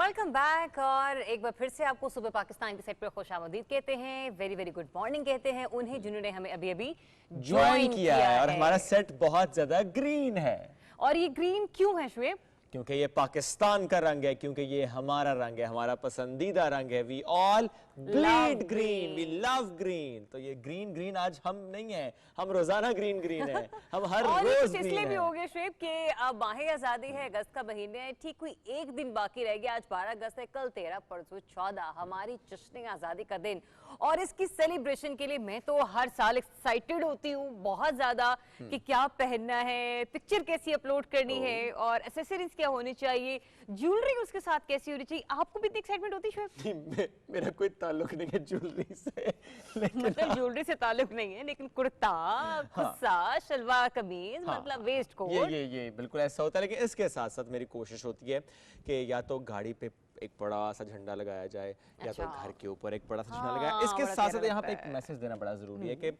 Welcome back. और एक बार फिर से आपको सुबह पाकिस्तान के सेट पर खुशामदीद कहते हैं, वेरी वेरी गुड मॉर्निंग कहते हैं उन्हें जिन्होंने हमें अभी अभी ज्वाइन किया है। और हमारा सेट बहुत ज्यादा ग्रीन है। और ये ग्रीन क्यों है शुएब? क्योंकि ये पाकिस्तान का रंग है, क्योंकि ये हमारा रंग है, हमारा पसंदीदा रंग है। We all bleed green, we love green. तो ये ग्रीन ग्रीन आज हम नहीं है, हम रोजाना ग्रीन ग्रीन है, हम हर रोज ग्रीन इसलिए भी हो गए शुएब कि अब माहे आजादी है, अगस्त का महीने है, ठीक कोई एक दिन बाकी रह गया। आज 12 अगस्त है, कल 13, परसों 14, हमारी जश्न आजादी का दिन। और इसकी सेलिब्रेशन के लिए मैं तो हर साल एक्साइटेड होती हूँ बहुत ज्यादा कि क्या पहनना है, पिक्चर कैसी अपलोड करनी है और एसेसरीज क्या होनी चाहिए, ज्वेलरी उसके साथ कैसी होनी चाहिए। आपको भी इतनी एक्साइटमेंट होती है? मेरा कोई ताल्लुक नहीं है ज्वेलरी से, मतलब ज्वेलरी से ताल्लुक नहीं है, लेकिन कुर्ता, कुर्ता, शलवार कमीज, मतलब वेस्ट कोट, ये बिल्कुल ऐसा होता है। लेकिन इसके साथ साथ मेरी कोशिश होती है कि या तो गाड़ी पे एक बड़ा सा झंडा लगाया जाए, या तो घर के ऊपर एक बड़ा सा झंडा लगाया। इसके साथ साथ यहाँ पे एक मैसेज देना बड़ा जरूरी है कि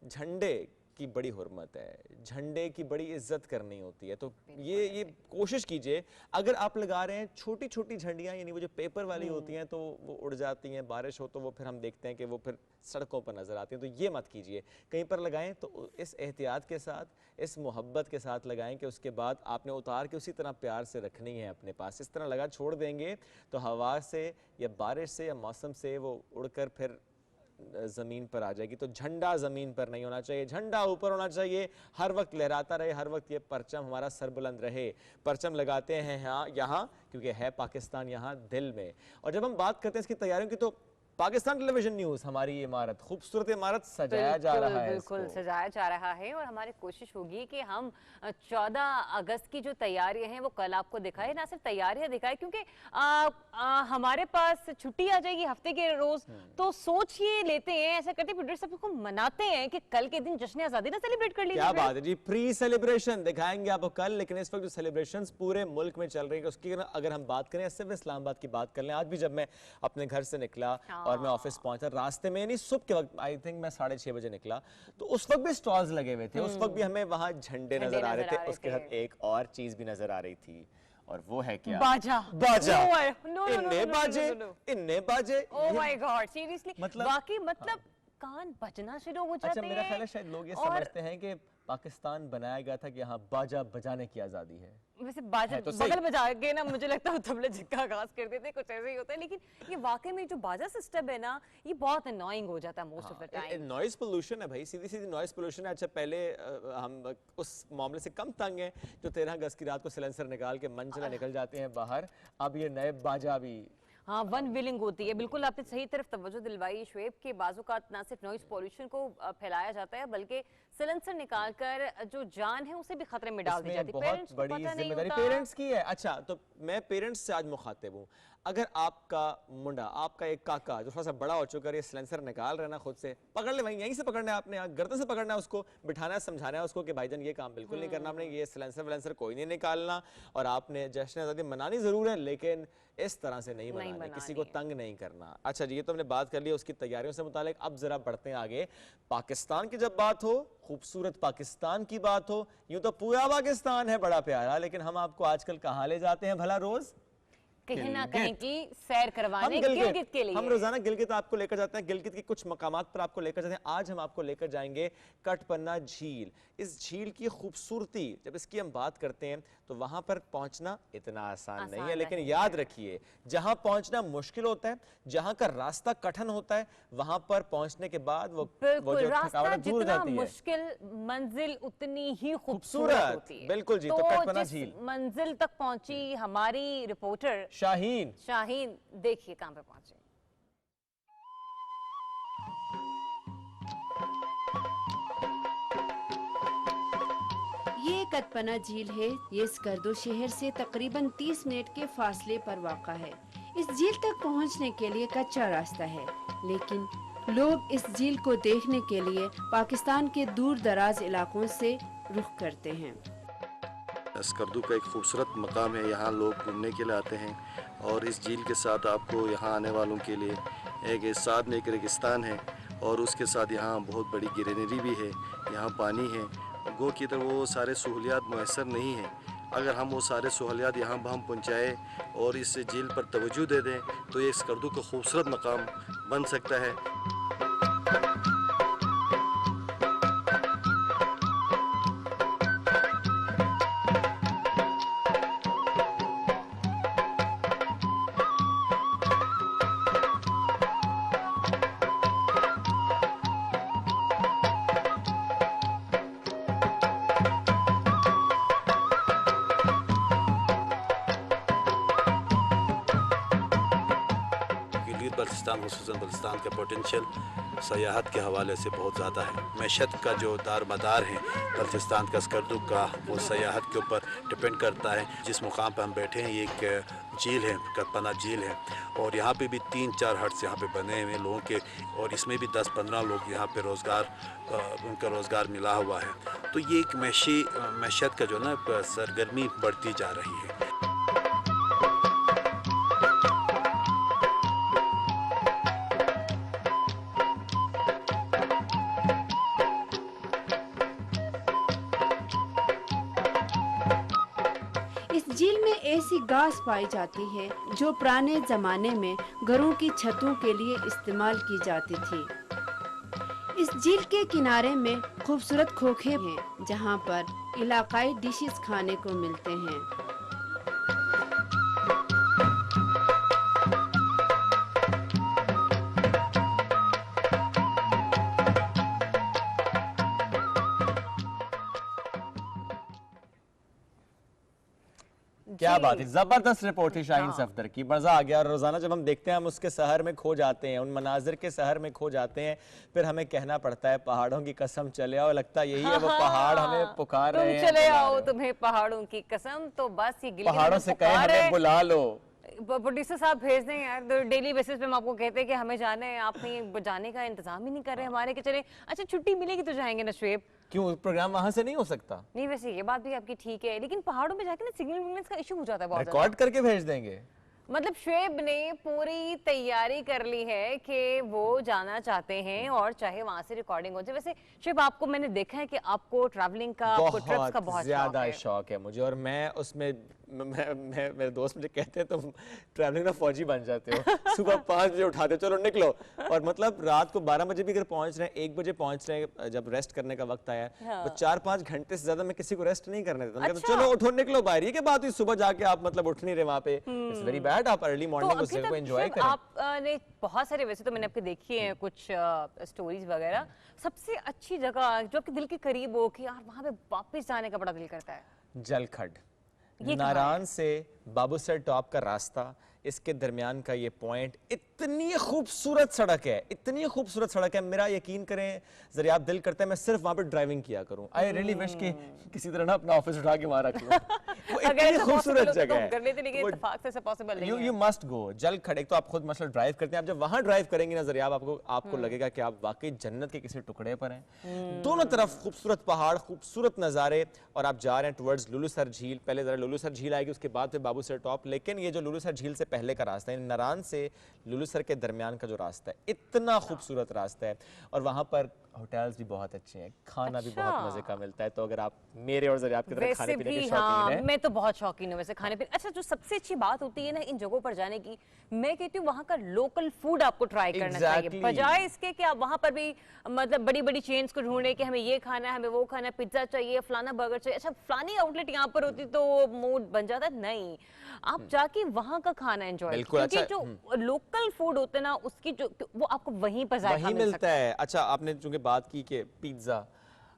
झंडे की बड़ी हुर्मत है, झंडे की बड़ी इज्जत करनी होती है। तो ये कोशिश कीजिए, अगर आप लगा रहे हैं छोटी छोटी झंडियां, यानी वो जो पेपर वाली होती हैं तो वो उड़ जाती हैं, बारिश हो तो वो फिर हम देखते हैं कि वो फिर सड़कों पर नजर आती हैं, तो ये मत कीजिए। कहीं पर लगाएं तो इस एहतियात के साथ, इस मोहब्बत के साथ लगाएं कि उसके बाद आपने उतार के उसी तरह प्यार से रखनी है अपने पास। इस तरह लगा छोड़ देंगे तो हवा से या बारिश से या मौसम से वो उड़कर फिर जमीन पर आ जाएगी। तो झंडा जमीन पर नहीं होना चाहिए, झंडा ऊपर होना चाहिए, हर वक्त लहराता रहे, हर वक्त ये परचम हमारा सरबुलंद रहे। परचम लगाते हैं यहाँ क्योंकि है पाकिस्तान यहाँ दिल में। और जब हम बात करते हैं इसकी तैयारियों की, तो पाकिस्तान टेलीविजन न्यूज, हमारी इमारत, खूबसूरत इमारत सजाया जा रहा है, बिल्कुल सजाया जा रहा है। और हमारी कोशिश होगी कि हम 14 अगस्त की जो तैयारियां हैं वो कल आपको दिखाए, ना सिर्फ तैयारियां दिखाए, क्योंकि हमारे पास छुट्टी आ जाएगी हफ्ते के रोज, तो सोच ये लेते हैं, ऐसा करते प्रोड्यूसर सबको मनाते हैं कि कल के दिन जश्न आजादी ना सेलिब्रेट कर लीजिए। क्या बात है जी, प्री सेलिब्रेशन दिखाएंगे आपको कल। लेकिन इस वक्त जो सेलिब्रेशंस पूरे मुल्क में चल रही है उसकी अगर हम बात करें, सिर्फ इस्लामाबाद की बात कर लें, आज भी जब मैं अपने घर से निकला और मैं ऑफिस पहुंचा, रास्ते में नहीं सुबह के वक्त, आई थिंक मैं 6:30 बजे निकला, तो उस वक्त भी स्टॉल्स लगे हुए थे, उस वक्त भी हमें वहां झंडे नजर आ रहे थे, उसके साथ एक और चीज भी नजर आ रही थी, और वो है क्या? बाजा। बाजा। इन्ने बाजे। ओह माय गॉड, सीरियसली वाकई मतलब कान बजना शुरू हो जाते हैं। अच्छा, मेरा ख्याल है शायद लोग ये समझते हैं कि पाकिस्तान बनाया गया था कि यहाँ बाजा बजाने की आजादी है। वैसे बाजा तो बगल बजा के ना, मुझे लगता है तबले जिक्का आगाज कर देते, कुछ ऐसे ही होता है। लेकिन ये वाकई में जो बाजा सिस्टम है ना, ये बहुत अननोइंग हो जाता है most of the time. Noise pollution है भाई, सीधी सीधी नॉइज पोल्यूशन है। अच्छा, पहले हम उस मामले से कम तंग हैं जो 13 अगस्त की रात को सिलेंसर निकाल के मंचला निकल जाते हैं बाहर। अब ये नए बाजा भी, हाँ, वन विलिंग होती है। बिल्कुल आपने सही तरफ तवज्जो दिलवाई शुएब के बाजुकात ना सिर्फ नॉइज पॉल्यूशन को फैलाया जाता है, बल्कि सिलेंसर निकालकर जो जान है उसे भी खतरे में डाल दी जाती है। बहुत बड़ी जिम्मेदारी पेरेंट्स की है। अच्छा, तो मैं पेरेंट्स से आज मुखातिब हूँ। अगर आपका मुंडा, आपका एक काका जो थोड़ा सा बड़ा हो चुका है, ये सिलेंसर निकाल रहे हैं ना, खुद से पकड़ ले, वहीं यहीं से पकड़ना है आपने, गर्दन से पकड़ना है उसको, बिठाना है, समझाना है उसको कि भाईजान ये काम बिल्कुल नहीं करना, आपने ये सिलेंसर विलेंसर कोई नहीं निकालना, और आपने जश्न आज़ादी मनानी जरूर है लेकिन इस तरह से नहीं मनानी, किसी को तंग नहीं करना। अच्छा जी, ये तो हमने बात कर ली उसकी तैयारियों से मुतालिक। अब जरा बढ़ते हैं आगे। पाकिस्तान की जब बात हो, खूबसूरत पाकिस्तान की बात हो, यूं तो पूरा पाकिस्तान है बड़ा प्यारा, लेकिन हम आपको आजकल कहाँ ले जाते हैं भला? रोज कहीं ना कहीं की सैर करवाने गिलगित के लिए। हम रोजाना गिलगित आपको लेकर जाते हैं, गिलगित के कुछ मकामात पर आपको लेकर जाते हैं। आज हम आपको लेकर जाएंगे कटपन्ना झील। इस झील की खूबसूरती, जब इसकी हम बात करते हैं तो वहां पर पहुंचना इतना आसान नहीं है, लेकिन याद रखिए, जहां पहुंचना मुश्किल होता है, जहां का रास्ता कठिन होता है, वहां पर पहुंचने के बाद वो जो थकावट दूर जाती है, मुश्किल मंजिल उतनी ही खूबसूरत होती है। बिल्कुल जी। तो कटपन्ना झील मंजिल तक पहुंची हमारी रिपोर्टर शाहीन, देखिए कहां पे पहुंचे। ये कटपन्ना झील है। ये स्कर्दो शहर से तकरीबन 30 मिनट के फासले पर वाक़ा है। इस झील तक पहुंचने के लिए कच्चा रास्ता है, लेकिन लोग इस झील को देखने के लिए पाकिस्तान के दूर दराज इलाकों से रुख करते हैं। स्कर्दू का एक खूबसूरत मकाम है, यहाँ लोग घूमने के लिए आते हैं, और इस झील के साथ आपको यहाँ आने वालों के लिए एक साथ में एक रेगिस्तान है, और उसके साथ यहाँ बहुत बड़ी ग्रीनरी भी है, यहाँ पानी है। गो की तरह वो सारे सहूलियात मुयसर नहीं है, अगर हम वो सारे सहूलियात यहाँ हम पहुँचाए और इस झील पर तवज्जो दे दें तो ये स्कर्दू का खूबसूरत मकाम बन सकता है। बल्तिस्तान खुसूसन बल्तिस्तान का पोटेंशियल सयाहत के हवाले से बहुत ज़्यादा है। मैशत का जो दारमदार है बल्तिस्तान का स्कर्दू का, वो सयाहत के ऊपर डिपेंड करता है। जिस मुकाम पर हम बैठे हैं ये एक झील है, कतपना झील है, और यहाँ पे भी 3-4 हट्स यहाँ पे बने हुए हैं लोगों के, और इसमें भी 10-15 लोग यहाँ पे उनका रोज़गार मिला हुआ है। तो ये एक मैशत का जो ना सरगर्मी बढ़ती जा रही है। झील में ऐसी घास पाई जाती है जो पुराने जमाने में घरों की छतों के लिए इस्तेमाल की जाती थी। इस झील के किनारे में खूबसूरत खोखे हैं जहां पर इलाकाई डिशेस खाने को मिलते हैं। क्या बात है, जबरदस्त रिपोर्ट थी शाहीन सफदर की, मजा आ गया। और रोजाना जब हम देखते हैं हम उसके शहर में खो जाते हैं, उन मनाजिर के शहर में खो जाते हैं, फिर हमें कहना पड़ता है पहाड़ों की कसम चले आओ। लगता यही है वो पहाड़ हमें पुकार रहे हैं, तुम चले आओ तुम्हें पहाड़ों की कसम। तो बस ये पहाड़ों से कहे हमें बुला लो। प्रोड्यूसर साहब भेज दें यार, तो डेली बेसिस पे हम आपको कहते हैं कि हमें जाना है, आप कहीं जाने का इंतजाम ही नहीं कर रहे हमारे, कि चले अच्छा छुट्टी मिलेगी तो जाएंगे ना शुएब। क्यों प्रोग्राम वहां से नहीं हो सकता? नहीं वैसे ये बात भी आपकी ठीक है, लेकिन पहाड़ों पे जाके ना सिग्नल का इशू हो जाता है बहुत ज्यादा। रिकॉर्ड करके भेज देंगे। मतलब शुएब ने पूरी तैयारी कर ली है कि वो जाना चाहते हैं और चाहे वहां से रिकॉर्डिंग हो जाए। वैसे शुएब आपको मैंने देखा है कि आपको ट्रैवलिंग का, आपको ट्रिप्स का बहुत ज्यादा शौक है मुझे, और मैं उसमें मेरे दोस्त मुझे कहते हैं तुम ट्रैवलिंग ना फौजी बन जाते हो। सुबह 5 बजे उठाते हो, चलो निकलो, और मतलब रात को 12 बजे भी अगर पहुंच रहे हैं, 1 बजे पहुंच रहे हैं, जब रेस्ट करने का वक्त आया तो 4-5 घंटे से ज्यादा मैं किसी को रेस्ट नहीं करने देता। अच्छा। चलो उठो निकलो बाहर। ये क्या बात हुई, सुबह जाके आप मतलब उठ नहीं रहे वहां पे, इट्स वेरी बैड। आप अर्ली मॉर्निंग उस जगह को एंजॉय करें। आपने बहुत सारे, वैसे तो मैंने आपके देखी है कुछ स्टोरीज वगैरह, सबसे अच्छी जगह जो आपके दिल के करीब हो कि यार वहां पे वापस जाने का बड़ा दिल करता है? जलखड, नारायण से बाबूसर टॉप का रास्ता, इसके दरमियान का ये पॉइंट, इतनी खूबसूरत सड़क है, इतनी खूबसूरत सड़क है। मेरा यकीन करें जरा आप दिल करता है मैं सिर्फ वहां पे ड्राइविंग किया करूं। आई रियली विश कि किसी तरह ना अपना ऑफिस उठा के वहां रख लूं। वो इतनी खूबसूरत जगह है, यू मस्ट गो। जलखड, एक तो आप खुद मसला ड्राइव करते हैं, आप जब वहां ड्राइव करेंगे ना जरा आपको लगेगा कि आप वाकई जन्नत के किसी टुकड़े पर हैं। दोनों तरफ खूबसूरत पहाड़, खूबसूरत नजारे, और आप जा रहे हैं टुवर्ड्स लुलुसर झील। पहले जरा लुलुसर झील आएगी, उसके बाद फिर बाबूसर टॉप। लेकिन ये जो लुलुसर झील से पहले का रास्ता है, नारायण से लुलुसर के दरमियान का जो रास्ता है, इतना खूबसूरत रास्ता है, और वहां पर होटल्स भी बहुत अच्छे हैं, खाना भी बहुत मजे का मिलता है। तो अगर आप मेरे और जरा आपकी तरह खाने पीने के शौकीन हैं, मैं तो बहुत शौकीन हूँ वैसे खाने पीने। अच्छा, जो सबसे अच्छी बात होती है ना इन जगहों पर जाने की, मैं कहती हूँ वहाँ का लोकल फूड आपको ट्राई करना चाहिए, बजाय इसके कि आप वहाँ पर भी मतलब बड़ी बड़ी चेन्स को ढूंढे कि हमें ये खाना है, हमें वो खाना है, पिज्जा चाहिए, फलाना बर्गर चाहिए। अच्छा, फलानी आउटलेट यहाँ पर होती तो मूड बन जाता। नहीं, आप जाके वहाँ का खाना एंजॉय, क्योंकि जो लोकल फूड होता है ना उसकी जो वो आपको वहीं पर जाके मिलता है। अच्छा, आपने चूंकि बात की कि पिज्जा,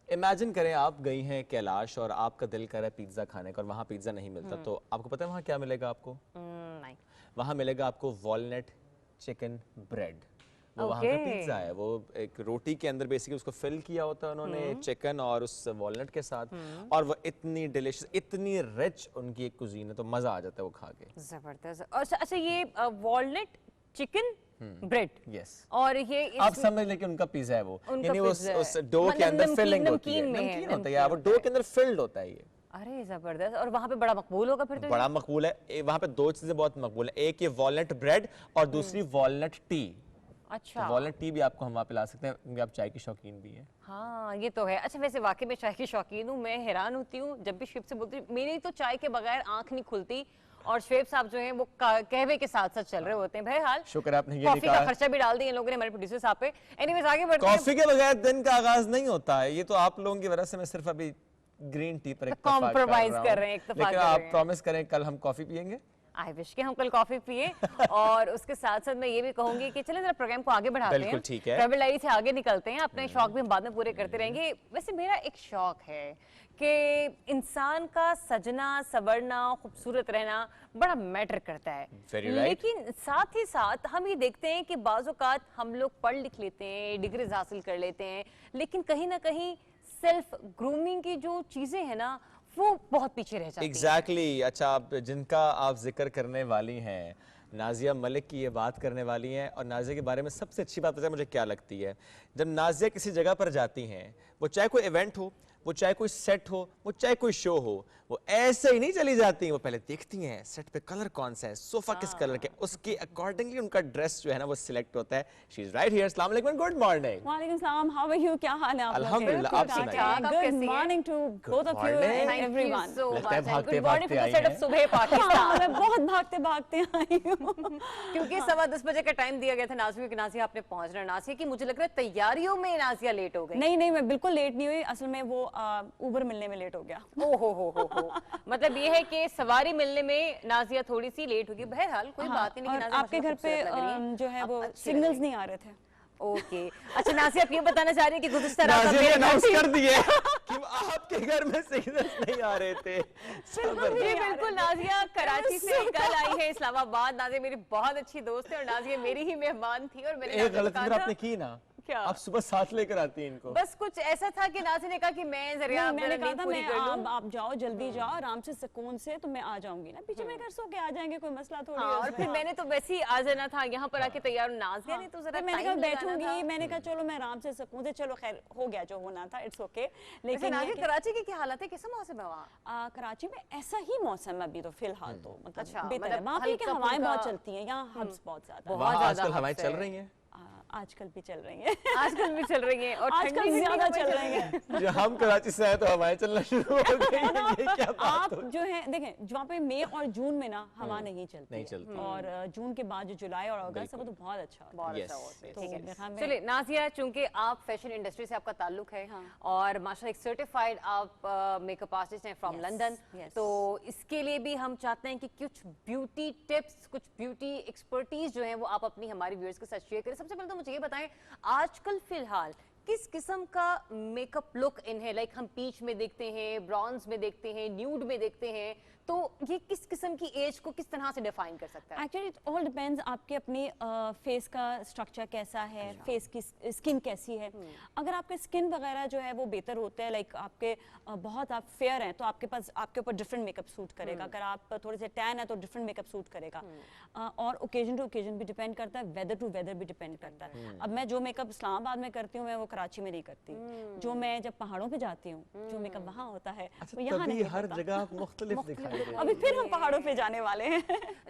इमेजिन करें आप गई हैं कैलाश और आपका दिल कर रहा है पिज्जा खाने का और वहाँ पिज्जा नहीं मिलता, तो आपको पता है वहाँ क्या मिलेगा आपको? नहीं। वहाँ मिलेगा आपको वॉलनट चिकन ब्रेड। वो वहाँ का पिज्जा है, वो एक रोटी के अंदर बेसिकली उसको फिल किया होता है उन्होंने चिकन और उस वॉलनट के साथ, और वो इतनी डिलीशियस, इतनी रिच उनकी एक कुजीन है, तो मजा आ जाता है वो खा के। जबरदस्त। अच्छा, ये वॉलनट चिकन ब्रेड, यस, और ये आप समझ लें कि उनका पिज्जा है वो, यानी उस डो के अंदर फिलिंग होती है, नमकीन होता है, वो डो के अंदर फिल्ड होता है ये। अरे जबरदस्त। और वहाँ पे बड़ा मकबूल होगा फिर तो? बड़ा मकबूल है वहाँ पे। 2 चीजें बहुत मकबूल है, एक ये वॉलनट ब्रेड और दूसरी वॉलनट टी। अच्छा। वॉलनट टी भी आपको हम वहाँ पिला सकते हैं क्योंकि आप चाय की शौकीन भी हैं। हाँ ये तो है। अच्छा वैसे वाकई में चाय की शौकीन हूँ, मैं हैरान होती हूँ जब भी शुएब से बोलती हूँ, मेरी तो चाय के बगैर आंख नहीं खुलती, और शुएब साहब जो हैं वो कहवे के साथ साथ चल रहे होते हैं। बहरहाल शुक्र है आपने ये कॉफी का निकाला। खर्चा भी डाल दिया इन लोगों ने हमारे प्रोड्यूसर साहब पे। एनीवेज आगे बढ़ते हैं। कॉफी के बगैर दिन का आगाज नहीं होता है, ये तो आप लोगों की वजह से मैं सिर्फ अभी ग्रीन टी पर इत्तेफाक कॉम्प्रोमाइज रहा कर हूं। रहे हैं, इत्तेफाक लेकिन कर आप रहे हैं। प्रॉमिस करें कल हम कॉफी पियेंगे। आई विश कि हम कल कॉफी पिए। और उसके साथ साथ मैं ये भी कहूंगी कि चलिए जरा प्रोग्राम को आगे बढ़ाते हैं। बिल्कुल ठीक है। ट्रैवल डायरी से आगे निकलते हैं, अपने शौक भी हम बाद में पूरे करते रहेंगे। वैसे मेरा एक शौक है कि इंसान का सजना सवरना खूबसूरत रहना बड़ा मैटर करता है। Very right. लेकिन साथ ही साथ हम ये देखते हैं कि बाज़ औक़ात हम लोग पढ़ लिख लेते हैं, डिग्रीज हासिल कर लेते हैं, लेकिन कहीं ना कहीं सेल्फ ग्रूमिंग की जो चीजें हैं ना वो बहुत पीछे रह जाती हैं। एग्जैक्टली। अच्छा, आप जिनका आप जिक्र करने वाली हैं, नाजिया मलिक की ये बात करने वाली हैं। और नाजिया के बारे में सबसे अच्छी बात पता है मुझे क्या लगती है? जब नाजिया किसी जगह पर जाती हैं, वो चाहे कोई इवेंट हो, वो चाहे कोई सेट हो, वो चाहे कोई शो हो, वो ऐसे ही नहीं चली जाती। वो पहले देखती हैं सेट पे कलर कौन सा है, सोफा किस कलर के, उसके अकॉर्डिंगली उनका ड्रेस जो है ना वो सिलेक्ट होता है। She is right here. अस्सलाम वालेकुम, गुड मॉर्निंग। वालेकुम सलाम, हाउ आर यू? क्या हाल है आप लोगों के? अल्हम्दुलिल्लाह, आप सुनाइए। आप गुड कैसी हैं? Morning to both of you morning. And Thank you everyone. so लगता है much. भागते Good morning भागते to the I set of हैं। सुबह पाकिस्तान। मैं बहुत भागते भागते आई हूँ। क्योंकि 10:15 बजे का टाइम दिया गया था नाज़िया कि नाज़िया आपने पहुंचना। नाज़िया की मुझे लग रहा है तैयारियों में नाज़िया लेट हो गई। नहीं नहीं, मैं बिल्कुल लेट नहीं हुई, असल में वो उबर मिलने में लेट हो गया। ओ हो। मतलब ये है कि सवारी मिलने में नाज़िया थोड़ी सी लेट होगी। बहरहाल कोई बात ही नहीं। और नाज़िया आपके घर पे खूबसूरत लग रही हैं। जो है आप वो अच्छी लग सिग्नल्स रही नहीं आ रहे थे। ओके। अच्छा नाज़िया आप ये बताना चाह रही हैं कि गुज़िश्ता रात आप नाजिया ने मेरे घर अनाउंस थी। कर दिए कि आपके घर में सिग्नल्स नहीं आ रहे थे। जी बिल्कुल। नाज़िया कराची से कल आई है इस्लामाबाद। नाज़िया मेरी बहुत अच्छी दोस्त है और नाज़िया मेरी ही मेहमान थी। और मैंने एक नाज़िया को गलती कहा फिर था- आपने की ना, क्या? आप सुबह साथ लेकर आती हैं इनको। बस कुछ ऐसा था कि नाज़िया ने कहा कि मैं जरा नहीं, मैंने कहा था पूरी मैं कर लूं। आप जाओ, जल्दी जाओ आराम से सुकून से, तो मैं आ जाऊंगी ना, पीछे मैं घर सो के आ जाएंगे, कोई मसला थोड़ी हाँ, है और उसमें। फिर मैंने तो वैसे ही आ जाना था यहाँ पर आके तैयार। नाज़िया ने तो जरा फिर मैंने कहा टाइम लगाना बैठूंगी, था। मैंने कहा चलो मैं आराम से सुकून से, चलो खैर हो गया जो होना था, इट्स ओके। वैसे लेकिन ये नाज़िया कि- कराची की क्या हालत है, कैसा मौसम है वहाँ? कराची में ऐसा ही मौसम है अभी तो फिलहाल तो मतलब अच्छा, बेहतर है। मतलब वहाँ पे कि हल्का हवाएं फुल्का- बहुत चलती हैं, यहाँ हब्स बहुत ज्यादा बहुत वहाँ ज्यादा आजकल हवाएं हब्स चल है। रही हैं आजकल भी चल रही हैं। आजकल भी चल रही हैं और आजकल ठंडी ठंडी ज्यादा हवाएं चल रही हैं। जो हम कराची से आए तो हवाएं चलना शुरू हो गई हैं। ये क्या बात आप हो? जो है देखें, जहाँ पे मई और जून में ना हवा नहीं चलती नहीं है। चलती। और जून के बाद जो जुलाई और अगस्त है वो तो बहुत अच्छा होता है। बहुत Yes, अच्छा होता है। yes, ठीक है। मेरे ख्याल में- चलिए नाज़िया, चूंकि आप फैशन इंडस्ट्री से आपका ताल्लुक है हाँ। और माशाल्लाह एक सर्टिफाइड आप मेकअप आर्टिस्ट हैं फ्रॉम Yes, लंदन, yes. तो इसके लिए भी हम चाहते हैं कि कुछ ब्यूटी टिप्स, कुछ ब्यूटी एक्सपर्टीज जो है वो आप अपनी हमारे व्यूअर्स के साथ शेयर करें। सबसे पहले तो मुझे ये बताएं आजकल फिलहाल किस किस्म का मेकअप लुक इन है? लाइक हम पीच में देखते हैं, ब्रॉन्ज में देखते हैं, न्यूड में देखते हैं, तो ये किस किस्म की एज को किस तरह से डिफाइन कर सकता है? एक्चुअली इट ऑल डिपेंड्स आपके अपने फेस का स्ट्रक्चर कैसा है, फेस की स्किन कैसी है। अगर आपके स्किन वगैरह जो है वो बेहतर होता है, लाइक आपके बहुत आप फेयर हैं तो आपके पास आपके ऊपर डिफरेंट मेकअप सूट करेगा। अगर आप थोड़े से टैन है तो डिफरेंट मेकअप सूट करेगा। और ओकेजन टू ओकेजन भी डिपेंड करता है, वेदर टू वेदर भी डिपेंड करता है। अब मैं जो मेकअप इस्लामाबाद में करती हूँ मैं वो कराची में नहीं करती। जो मैं जब पहाड़ों पे जाती हूँ जो मेकअप वहाँ होता है वो यहाँ तभी नहीं हर होता। जगह आप मुख्तलिफ दिखाई दे रही अभी फिर हम पहाड़ों पे जाने वाले हैं।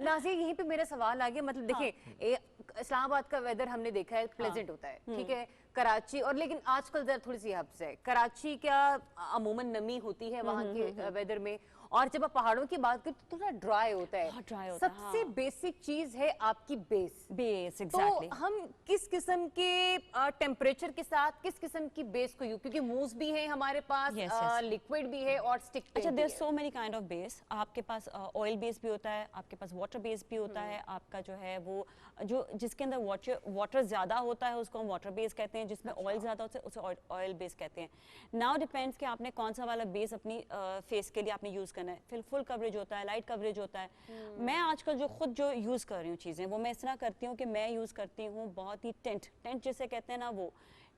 नाज़िया यहीं पे मेरा सवाल आ गया। मतलब देखिए इस्लामाबाद का वेदर हमने देखा है प्लेजेंट होता है, ठीक है। कराची और लेकिन आजकल जरा थोड़ी सी हब्स है। कराची क्या अमूमन नमी होती है वहाँ के वेदर में, और जब आप पहाड़ों की बात करें तो थोड़ा ड्राई होता है। बहुत dry होता है, सबसे हाँ। बेसिक चीज है आपकी बेस। बेस तो एग्जैक्टली। हम किस किस्म के टेम्परेचर के साथ किस किस्म की बेस को यूज, क्योंकि मूव्स भी हैं हमारे पास, Yes, yes. लिक्विड भी है और स्टिक अच्छा, there so many kind of base. आपके पास ऑयल बेस भी होता है, आपके पास वाटर बेस भी होता है, आपका जो है वो जो जिसके अंदर वाटर ज्यादा होता है उसको हम वाटर बेस कहते हैं, जिसमें ऑयल ज्यादा होता है उसे ऑयल बेस कहते हैं। नाउ डिपेंड्स कि आपने कौन सा वाला बेस अपनी फेस के लिए आपने यूज करना है। फिर फुल कवरेज होता है, लाइट कवरेज होता है। मैं आजकल जो खुद जो यूज कर रही हूँ चीजें वो मैं इस तरह करती हूँ कि मैं यूज करती हूँ बहुत ही टेंट जिसे कहते हैं ना, वो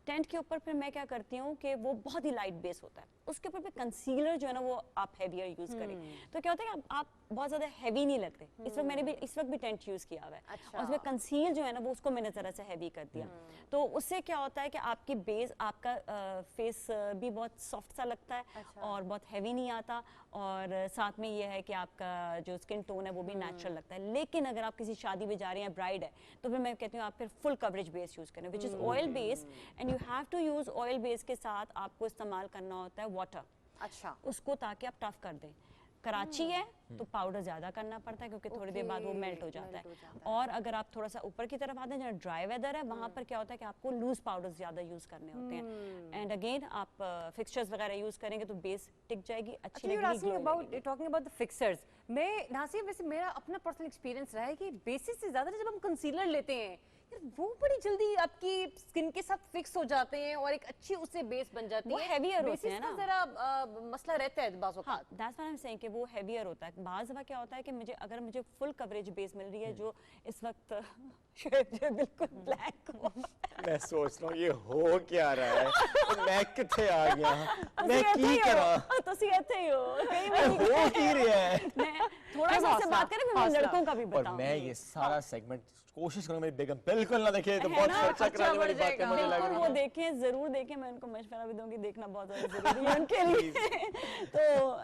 टेंट के ऊपर फिर मैं क्या करती हूँ कि वो बहुत ही लाइट बेस होता है, उसके ऊपर फिर कंसीलर जो है ना वो आप हैवियर यूज करें तो क्या होता है कि आप बहुत ज्यादा हैवी नहीं लगते। इस वक्त मैंने भी इस वक्त भी टेंट यूज किया हुआ है। अच्छा। और उसमें कंसील जो है ना वो उसको मैंने जरा सा हैवी कर दिया, तो उससे क्या होता है कि आपकी बेस आपका फेस भी बहुत सॉफ्ट सा लगता है अच्छा। और बहुत हैवी नहीं आता और साथ में ये है कि आपका जो स्किन टोन है वो भी नेचुरल लगता है। लेकिन अगर आप किसी शादी में जा रहे हैं, ब्राइड है, तो फिर मैं कहती हूँ आप फिर फुल कवरेज बेस यूज़ करें, which is oil base, and you have to use oil base के साथ आपको इस्तेमाल करना होता है वाटर, अच्छा, उसको, ताकि आप टफ कर दें। कराची है तो पाउडर ज़्यादा करना पड़ता है क्योंकि थोड़ी देर बाद वो मेल्ट हो जाता है। और अगर आप थोड़ा सा ऊपर की तरफ आते हैं जहाँ ड्राई वेदर है, वहाँ पर क्या होता है कि आपको लूज पाउडर ज़्यादा यूज़ करने होते हैं। एंड अगेन आप फिक्सचर्स वगैरह यूज़ करेंगे तो बेस टिक जाएगी, अच्छी लगेगी, टॉकिंग अबाउट द फिक्सर्स, मैं नासिया वैसे मेरा अपना पर्सनल एक्सपीरियंस रहा है कि बेसिस से ज़्यादा जब हम कंसीलर लेते हैं यार वो बड़ी जल्दी आपकी स्किन के साथ फिक्स हो जाते हैं और एक अच्छी उससे बेस बन जाती है। वो heavier होते हैं ना। जरा मसला रहता है बाज़ हाँ, that's what I am saying कि वो हेवियर होता है। बाज़ दफ़ा क्या होता है कि मुझे अगर मुझे फुल कवरेज बेस मिल रही है जो इस वक्त शेड जो बिल्कुल ब्लैक हो, मैं सोच रहा हूँ ये हो क्या रहा है, मैं किथे आ गया, मैं ਤੁਸੀਂ की ਇੱਥੇ ਹੀ करा, हो, ਤੁਸੀਂ ਇੱਥੇ ही हो, कहीं मैं भी हो की रहा है। मैं थोड़ा सा आपसे बात करें, फिर मैं लड़कों का भी और बताऊं। मैं ये सारा सेगमेंट कोशिश करूंगा मेरी बेगम बिल्कुल ना देखे, तो है बहुत ना? खर्चा कराने वाली बढ़ बात है मुझे लग बिल्कुल रही वो है। देखें, जरूर देखें, मैं उनको मशवरा भी दूंगी, देखना बहुत ज़्यादा जरूरी है उनके लिए। तो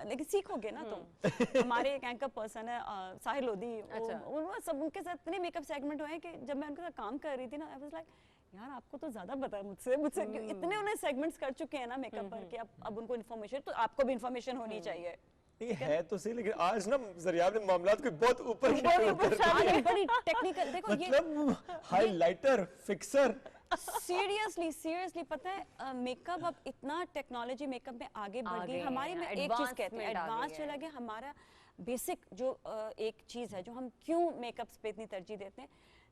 लेकिन सीखोगे ना तुम। हमारे एक एंकर पर्सन है साहिल लोधी, अच्छा। वो सब उनके साथ इतने मेकअप सेगमेंट हुए हैं कि जब मैं उनके साथ काम कर रही थी ना, आई वाज लाइक यार आपको तो ज्यादा पता है मुझसे क्यों इतने उन्हें सेगमेंट्स कर चुके हैं ना मेकअप पर कि अब उनको इन्फॉर्मेशन, तो आपको भी इन्फॉर्मेशन होनी चाहिए। ये है तो सही, लेकिन आज ना जरिया ने मामलात को बहुत ऊपर की ओर कर दिया। आज बड़ी टेक्निकल, देखो ये मतलब हाइलाइटर, फिक्सर, सीरियसली पता है मेकअप अब इतना टेक्नोलॉजी मेकअप में आगे बढ़ आगे गई। हमारी है, में एक चीज कहती है advancement आ गई एडवांस है। चला गया हमारा बेसिक जो एक चीज है जो हम क्यों मेकअप पे इतनी तरजीह देते हैं,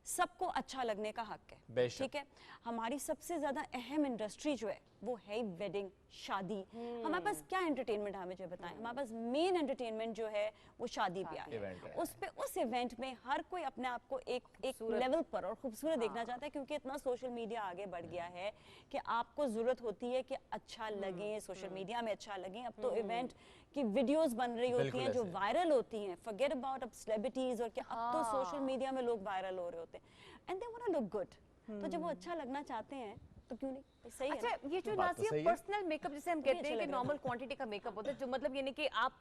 सबको अच्छा लगने का हक है, बेशक। ठीक है। हमारी सबसे ज्यादा अहम इंडस्ट्री जो है वो है वेडिंग, शादी। हमारे पास क्या एंटरटेनमेंट है मुझे बताएं, हमारे पास मेन एंटरटेनमेंट जो है वो शादी ब्याह Event है। है। उस इवेंट में हर कोई अपने आप को एक लेवल पर और खूबसूरत देखना चाहता है, क्योंकि इतना सोशल मीडिया आगे बढ़ गया है कि आपको जरूरत होती है कि अच्छा लगे, सोशल मीडिया में अच्छा लगे। अब तो इवेंट की वीडियोस बन रही होती बिल्कुल हैं जो ऐसे। वायरल होती हैं, फॉरगेट अबाउट अब सेलिब्रिटीज, और क्या अब तो सोशल मीडिया में लोग वायरल हो रहे होते हैं and they want to look good. तो जब वो अच्छा लगना चाहते हैं तो क्यों नहीं, सही है ना? अच्छा, ये जो बात तो नासिया सही है। पर्सनल मेकअप जिसे हम भी कहते अच्छा हैं कि लग रहा नॉर्मल क्वांटिटी का मेकअप होता है, जो मतलब यानी कि आप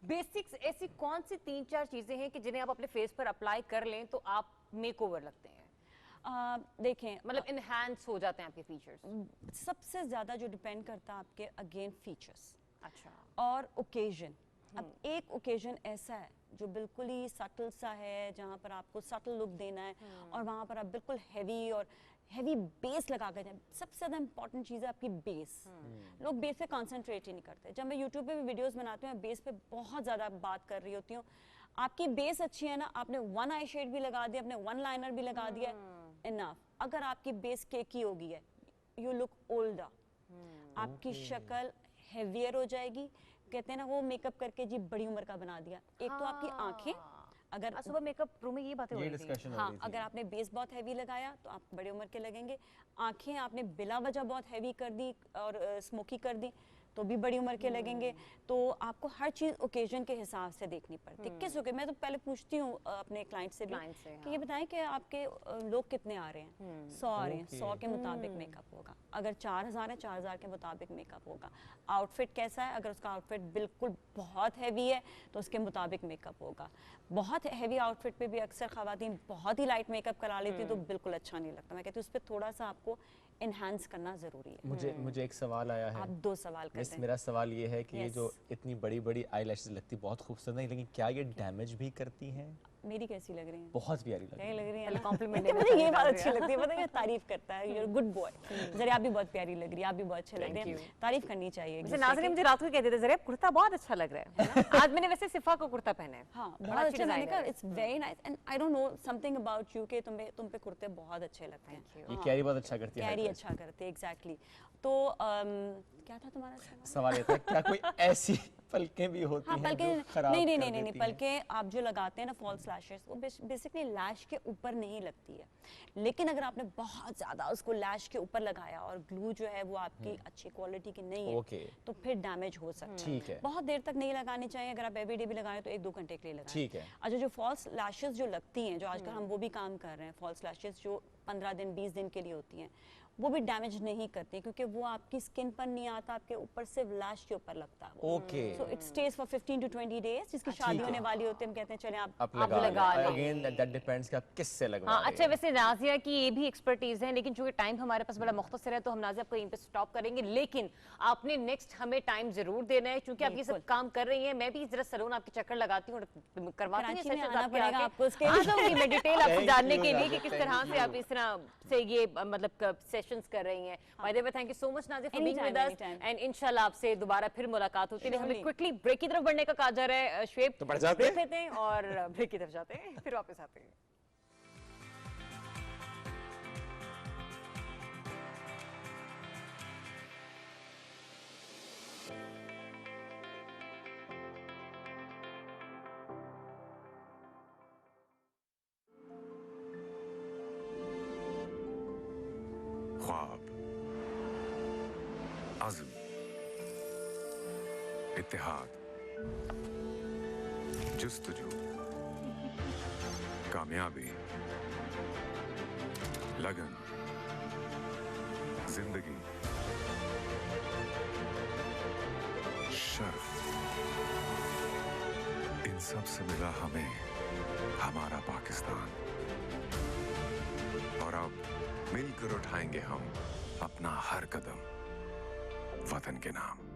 बेसिक्स ऐसी कौन सी 3-4 चीजें हैं कि जिन्हें आप अपने फेस पर अप्लाई कर लें तो आप मेकओवर लगते हैं, देखें मतलब इनहैंस हो जाते हैं आपके फीचर्स? सबसे ज्यादा जो डिपेंड करता है आपके अगेन फीचर्स अच्छा, और ओकेजन। अब एक ओकेजन ऐसा है जो बिल्कुल ही सटल सा है, जहाँ पर आपको सटल लुक देना है और वहाँ पर आप बिल्कुल हैवी और हैवी बेस लगा कर जाए। सबसे ज़्यादा इंपॉर्टेंट चीज़ है आपकी बेस। लोग बेस पे कंसंट्रेट ही नहीं करते। जब मैं यूट्यूब पे भी वीडियोस बनाती हूँ, बेस पे बहुत ज़्यादा बात कर रही होती हूँ। आपकी बेस अच्छी है ना, आपने वन आई शेड भी लगा दिया, आपने वन लाइनर भी लगा दिया, इनफ। अगर आपकी बेस केकी हो गई है, यू लुक ओल्डर, आपकी शक्ल हेवियर हो जाएगी। कहते हैं ना वो मेकअप करके जी बड़ी उम्र का बना दिया। एक तो आपकी आंखें, अगर आज सुबह मेकअप रूम में ये बातें हो ये रही थी। डिस्कशन हो हाँ, रही थी। अगर आपने बेस बहुत हैवी लगाया तो आप बड़े उम्र के लगेंगे। आंखें आपने बिला वजह बहुत हैवी कर दी और स्मोकी कर दी तो भी बड़ी उम्र के लगेंगे। तो आपको हर चीज़ ओकेजन के हिसाब से देखनी पड़ती है। किस ओके, मैं तो पहले पूछती हूँ अपने क्लाइंट से भी कि ये बताएं कि आपके लोग कितने आ रहे हैं। 100 आ रहे हैं, 100 के मुताबिक मेकअप होगा। अगर 4000 है, 4000 के मुताबिक मेकअप होगा। आउटफिट कैसा है, अगर उसका आउटफिट बिल्कुल बहुत हैवी है तो उसके मुताबिक मेकअप होगा। बहुत हैवी आउटफिट पे भी अक्सर खवातीन बहुत ही लाइट मेकअप करा लेती तो बिल्कुल अच्छा नहीं लगता। मैं कहती हूँ उस पर थोड़ा सा आपको इनहांस करना जरूरी है। मुझे एक सवाल आया है। आप 2 सवाल करते मिस, हैं। मेरा सवाल ये है कि ये Yes. जो इतनी बड़ी बड़ी आई लैशेज लगती बहुत खूबसूरत नहीं, लेकिन क्या ये डैमेज भी करती हैं? मेरी कैसी लग रही है? बहुत प्यारी लगती क्या है। लग रही है पहले ना? compliment मुझे देना ये बात चाहिए। अच्छी लगती है, पता है, तारीफ करता है, यू आर गुड बॉय। जरा आप भी बहुत प्यारी लग रही है, आप भी बहुत अच्छे लग रहे हैं। तारीफ करनी चाहिए एक वैसे दूसरे नाज़रीन की। मुझे रात को कहते थे जरा कुर्ता बहुत अच्छा लग रहा है। आज मैंने वैसे सिफा का कुर्ता पहना है। हाँ, बड़ा बहुत अच्छी अच्छा मैंने designer कहा है। It's very nice and I don't know something about you के तुम पे कुर्ते बहुत अच्छे लगते हैं। ये कैरी बहुत अच्छा करती है। कैरी high अच्छा करते हैं, एग्जैक्टली। तो क्या था तुम्हारा सवाल? सवाल ये था क्या कोई ऐसी पलकें भी होती हाँ, हैं पलके जो खराब नहीं नहीं कर नहीं नहीं देती हैं? पलके आप जो लगाते हैं ना फॉल्स लैशेस, वो बेसिकली लैश के ऊपर नहीं लगती है। लेकिन अगर आपने बहुत ज़्यादा उसको लैश के ऊपर लगाया और ग्लू जो है वो आपकी अच्छी क्वालिटी की नहीं है, ओके। तो फिर डैमेज हो सकता है। ठीक है। बहुत देर तक नहीं लगानी चाहिए। अगर आप एवरीडे भी लगाएं तो 1-2 घंटे के लिए लगाएं। ठीक है। अच्छा, जो फॉल्स लैशेस जो लगती हैं, जो आजकल हम वो भी काम कर रहे हैं, फॉल्स लैशेस जो 15 दिन 20 दिन के लिए होती हैं, वो भी डैमेज नहीं करती, क्योंकि वो आपकी स्किन पर नहीं आता, आपके ऊपर सिर्फ लैश के ऊपर लगता है वो। Okay so it stage for 15 to 20 days। जिसकी शादी होने वाली होती है, हम कहते हैं चले आप आप लगा लगा लें। लें। अगेन दैट डिपेंड्स कि आप किससे लगवा हाँ रहे अच्छा, हैं। वैसे नाजिया की ये भी एक्सपर्टीज है, लेकिन चूंकि टाइम हमारे पास बड़ा मुख्तसर है तो हम नाजिया आपको यहीं पे स्टॉप करेंगे, लेकिन आपने नेक्स्ट हमें टाइम जरूर देना है, क्योंकि आप ये सब बिल्कुल। काम कर रही हैं। मैं भी जरा सैलून आपके चक्कर लगाती हूँ और करवाती हूँ कराची में sessions आना आपके पड़ेगा आके। आपको उसके आ जाऊंगी मैं डिटेल आपसे Thank जानने you, के लिए कि नाजिया, किस thank तरह से you. आप इस तरह से ये मतलब सेशंस कर रही हैं। By the way thank you so much Nazia for being Anytime, with us, anytime. And इंशाल्लाह आपसे दोबारा फिर मुलाकात होती है। हमें Surely. क्विकली ब्रेक की तरफ बढ़ने का काजर है शुएब, तो बढ़ जाते ब्रेक हैं। लेते हैं और ब्रेक की तरफ जाते हैं, फिर वापस आते हैं। ख्वाब, अज़्म, इत्तेहाद, जुस्तजू, कामयाबी, लगन, जिंदगी, शर्फ, इन सब से मिला हमें हमारा पाकिस्तान। और अब मिलकर उठाएंगे हम अपना हर कदम वतन के नाम।